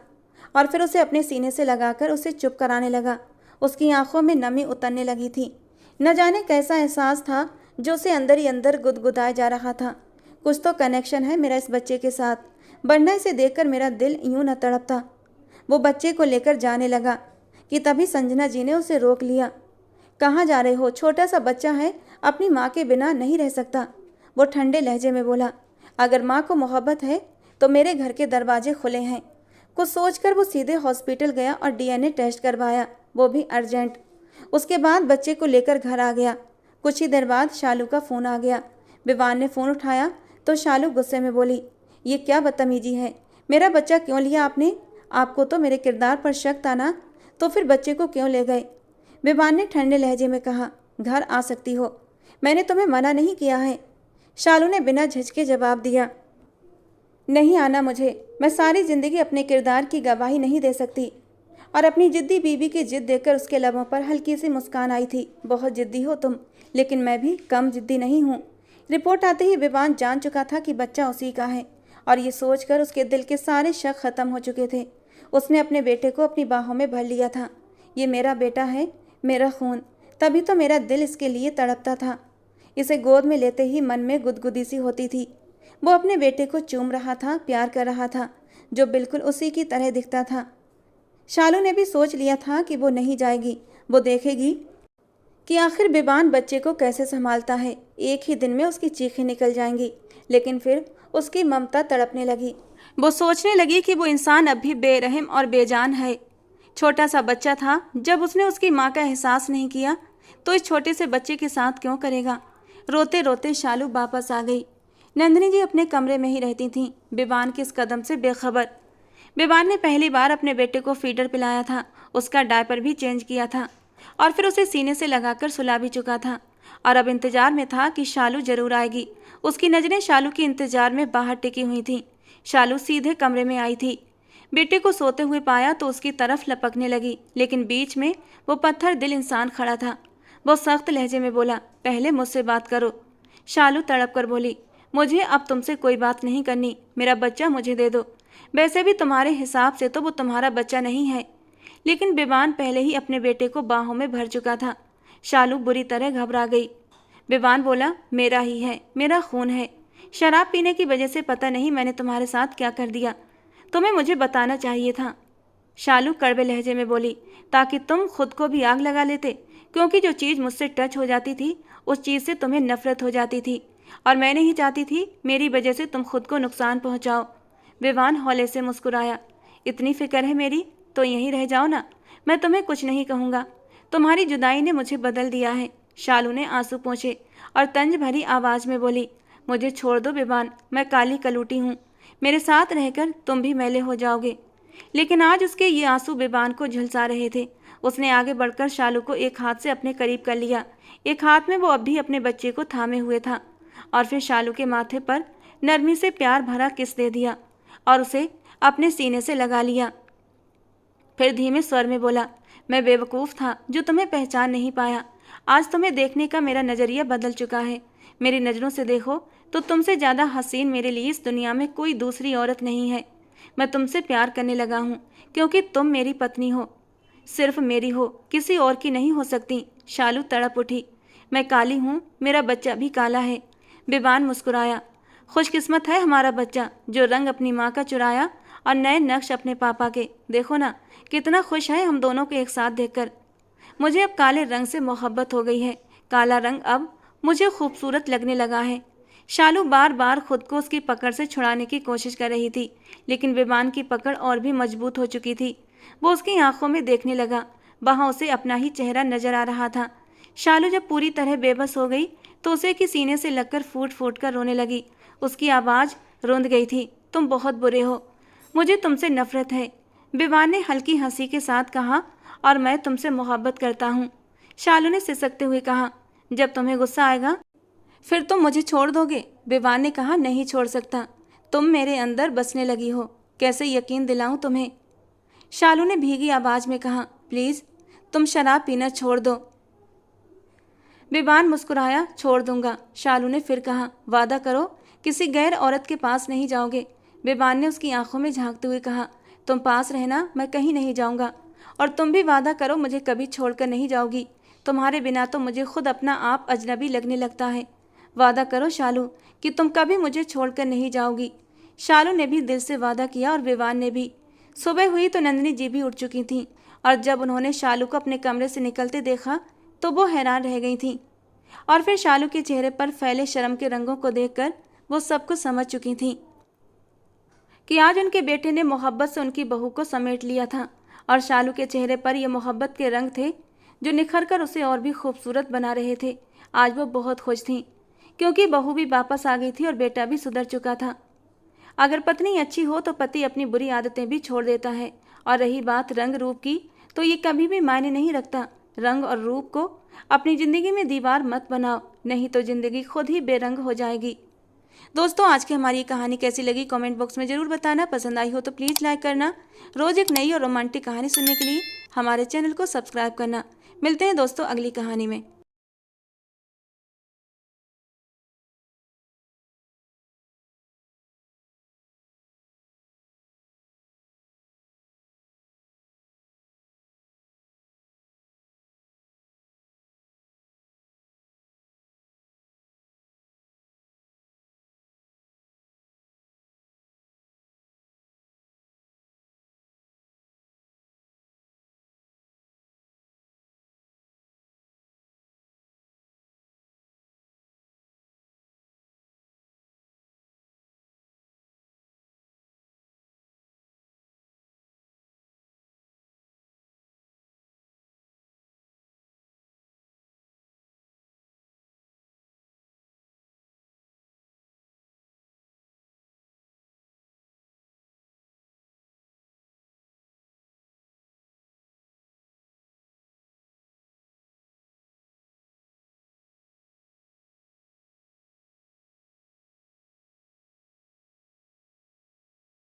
और फिर उसे अपने सीने से लगाकर उसे चुप कराने लगा। उसकी आंखों में नमी उतरने लगी थी। न जाने कैसा एहसास था जो उसे अंदर ही अंदर गुदगुदाए जा रहा था। कुछ तो कनेक्शन है मेरा इस बच्चे के साथ, वरना इसे देखकर मेरा दिल यूं न तड़पता। वो बच्चे को लेकर जाने लगा कि तभी संजना जी ने उसे रोक लिया। कहाँ जा रहे हो, छोटा सा बच्चा है, अपनी माँ के बिना नहीं रह सकता। वो ठंडे लहजे में बोला, अगर माँ को मोहब्बत है तो मेरे घर के दरवाजे खुले हैं। कुछ सोचकर वो सीधे हॉस्पिटल गया और डीएनए टेस्ट करवाया, वो भी अर्जेंट। उसके बाद बच्चे को लेकर घर आ गया। कुछ ही देर बाद शालू का फ़ोन आ गया। विवान ने फ़ोन उठाया तो शालू गुस्से में बोली, ये क्या बदतमीजी है, मेरा बच्चा क्यों लिया आपने? आपको तो मेरे किरदार पर शक था ना, तो फिर बच्चे को क्यों ले गए? विवान ने ठंडे लहजे में कहा, घर आ सकती हो, मैंने तुम्हें मना नहीं किया है। शालू ने बिना झिझके जवाब दिया, नहीं आना मुझे, मैं सारी ज़िंदगी अपने किरदार की गवाही नहीं दे सकती। और अपनी जिद्दी बीवी की जिद देखकर उसके लबों पर हल्की सी मुस्कान आई थी। बहुत जिद्दी हो तुम, लेकिन मैं भी कम जिद्दी नहीं हूँ। रिपोर्ट आते ही विवान जान चुका था कि बच्चा उसी का है और ये सोचकर उसके दिल के सारे शक ख़त्म हो चुके थे। उसने अपने बेटे को अपनी बाहों में भर लिया था। ये मेरा बेटा है, मेरा खून, तभी तो मेरा दिल इसके लिए तड़पता था। इसे गोद में लेते ही मन में गुदगुदी सी होती थी। वो अपने बेटे को चूम रहा था, प्यार कर रहा था, जो बिल्कुल उसी की तरह दिखता था। शालू ने भी सोच लिया था कि वो नहीं जाएगी, वो देखेगी कि आखिर विवान बच्चे को कैसे संभालता है। एक ही दिन में उसकी चीखें निकल जाएंगी। लेकिन फिर उसकी ममता तड़पने लगी। वो सोचने लगी कि वो इंसान अब भी बेरहम और बेजान है। छोटा सा बच्चा था, जब उसने उसकी माँ का एहसास नहीं किया तो इस छोटे से बच्चे के साथ क्यों करेगा। रोते रोते शालू वापस आ गई। नंदिनी जी अपने कमरे में ही रहती थीं, विवान के इस कदम से बेखबर। विवान ने पहली बार अपने बेटे को फीडर पिलाया था, उसका डायपर भी चेंज किया था और फिर उसे सीने से लगाकर सुला भी चुका था और अब इंतजार में था कि शालू जरूर आएगी। उसकी नज़रें शालू के इंतजार में बाहर टिकी हुई थीं। शालू सीधे कमरे में आई थी। बेटे को सोते हुए पाया तो उसकी तरफ लपकने लगी, लेकिन बीच में वो पत्थर दिल इंसान खड़ा था। वो सख्त लहजे में बोला, पहले मुझसे बात करो। शालू तड़प कर बोली, मुझे अब तुमसे कोई बात नहीं करनी, मेरा बच्चा मुझे दे दो। वैसे भी तुम्हारे हिसाब से तो वो तुम्हारा बच्चा नहीं है। लेकिन विवान पहले ही अपने बेटे को बाहों में भर चुका था। शालू बुरी तरह घबरा गई। विवान बोला, मेरा ही है, मेरा खून है। शराब पीने की वजह से पता नहीं मैंने तुम्हारे साथ क्या कर दिया, तुम्हें मुझे बताना चाहिए था। शालू कड़वे लहजे में बोली, ताकि तुम खुद को भी आग लगा लेते, क्योंकि जो चीज़ मुझसे टच हो जाती थी उस चीज़ से तुम्हें नफरत हो जाती थी और मैं नहीं चाहती थी मेरी वजह से तुम खुद को नुकसान पहुंचाओ। विवान हौले से मुस्कुराया, इतनी फिक्र है मेरी तो यहीं रह जाओ ना, मैं तुम्हें कुछ नहीं कहूँगा। तुम्हारी जुदाई ने मुझे बदल दिया है। शालू ने आंसू पोंछे और तंज भरी आवाज़ में बोली, मुझे छोड़ दो विवान, मैं काली कलूटी हूँ, मेरे साथ रहकर तुम भी मैले हो जाओगे। लेकिन आज उसके ये आंसू विवान को झुलसा रहे थे। उसने आगे बढ़कर शालू को एक हाथ से अपने करीब कर लिया, एक हाथ में वो अब भी अपने बच्चे को थामे हुए था और फिर शालू के माथे पर नरमी से प्यार भरा किस दे दिया। और उसे अपने सीने से लगा लिया। फिर धीमे स्वर में बोला, मैं बेवकूफ़ था जो तुम्हें पहचान नहीं पाया। आज तुम्हें देखने का मेरा नज़रिया बदल चुका है। मेरी नज़रों से देखो तो तुमसे ज़्यादा हसीन मेरे लिए इस दुनिया में कोई दूसरी औरत नहीं है। मैं तुमसे प्यार करने लगा हूँ क्योंकि तुम मेरी पत्नी हो, सिर्फ मेरी हो, किसी और की नहीं हो सकती। शालू तड़प उठी। मैं काली हूँ, मेरा बच्चा भी काला है। विवान मुस्कुराया। खुशकिस्मत है हमारा बच्चा जो रंग अपनी माँ का चुराया और नए नक्श अपने पापा के। देखो ना कितना खुश है हम दोनों को एक साथ देखकर। मुझे अब काले रंग से मोहब्बत हो गई है। काला रंग अब मुझे खूबसूरत लगने लगा है। शालू बार बार खुद को उसकी पकड़ से छुड़ाने की कोशिश कर रही थी, लेकिन विवान की पकड़ और भी मजबूत हो चुकी थी। वो उसकी आंखों में देखने लगा। वहाँ उसे अपना ही चेहरा नजर आ रहा था। शालू जब पूरी तरह बेबस हो गई तो उसे की सीने से लगकर फूट फूट कर रोने लगी। उसकी आवाज़ रुंध गई थी। तुम बहुत बुरे हो, मुझे तुमसे नफरत है। विवान ने हल्की हंसी के साथ कहा, और मैं तुमसे मोहब्बत करता हूँ। शालू ने सिसकते हुए कहा, जब तुम्हें गुस्सा आएगा फिर तुम मुझे छोड़ दोगे? विवान ने कहा, नहीं छोड़ सकता। तुम मेरे अंदर बसने लगी हो, कैसे यकीन दिलाऊं तुम्हें? शालू ने भीगी आवाज में कहा, प्लीज तुम शराब पीना छोड़ दो। विवान मुस्कुराया, छोड़ दूंगा। शालू ने फिर कहा, वादा करो किसी गैर औरत के पास नहीं जाओगे। विवान ने उसकी आंखों में झांकते हुए कहा, तुम पास रहना, मैं कहीं नहीं जाऊंगा। और तुम भी वादा करो मुझे कभी छोड़कर नहीं जाओगी। तुम्हारे बिना तो मुझे खुद अपना आप अजनबी लगने लगता है। वादा करो शालू कि तुम कभी मुझे छोड़कर नहीं जाओगी। शालू ने भी दिल से वादा किया और विवान ने भी। सुबह हुई तो नंदिनी जी भी उठ चुकी थीं, और जब उन्होंने शालू को अपने कमरे से निकलते देखा तो वो हैरान रह गई थीं। और फिर शालू के चेहरे पर फैले शर्म के रंगों को देखकर वो सब कुछ समझ चुकी थीं कि आज उनके बेटे ने मोहब्बत से उनकी बहू को समेट लिया था। और शालू के चेहरे पर ये मोहब्बत के रंग थे जो निखर कर उसे और भी खूबसूरत बना रहे थे। आज वो बहुत खुश थीं क्योंकि बहू भी वापस आ गई थी और बेटा भी सुधर चुका था। अगर पत्नी अच्छी हो तो पति अपनी बुरी आदतें भी छोड़ देता है। और रही बात रंग रूप की, तो ये कभी भी मायने नहीं रखता। रंग और रूप को अपनी ज़िंदगी में दीवार मत बनाओ, नहीं तो ज़िंदगी खुद ही बेरंग हो जाएगी। दोस्तों, आज की हमारी कहानी कैसी लगी कमेंट बॉक्स में ज़रूर बताना। पसंद आई हो तो प्लीज़ लाइक करना। रोज़ एक नई और रोमांटिक कहानी सुनने के लिए हमारे चैनल को सब्सक्राइब करना। मिलते हैं दोस्तों अगली कहानी में।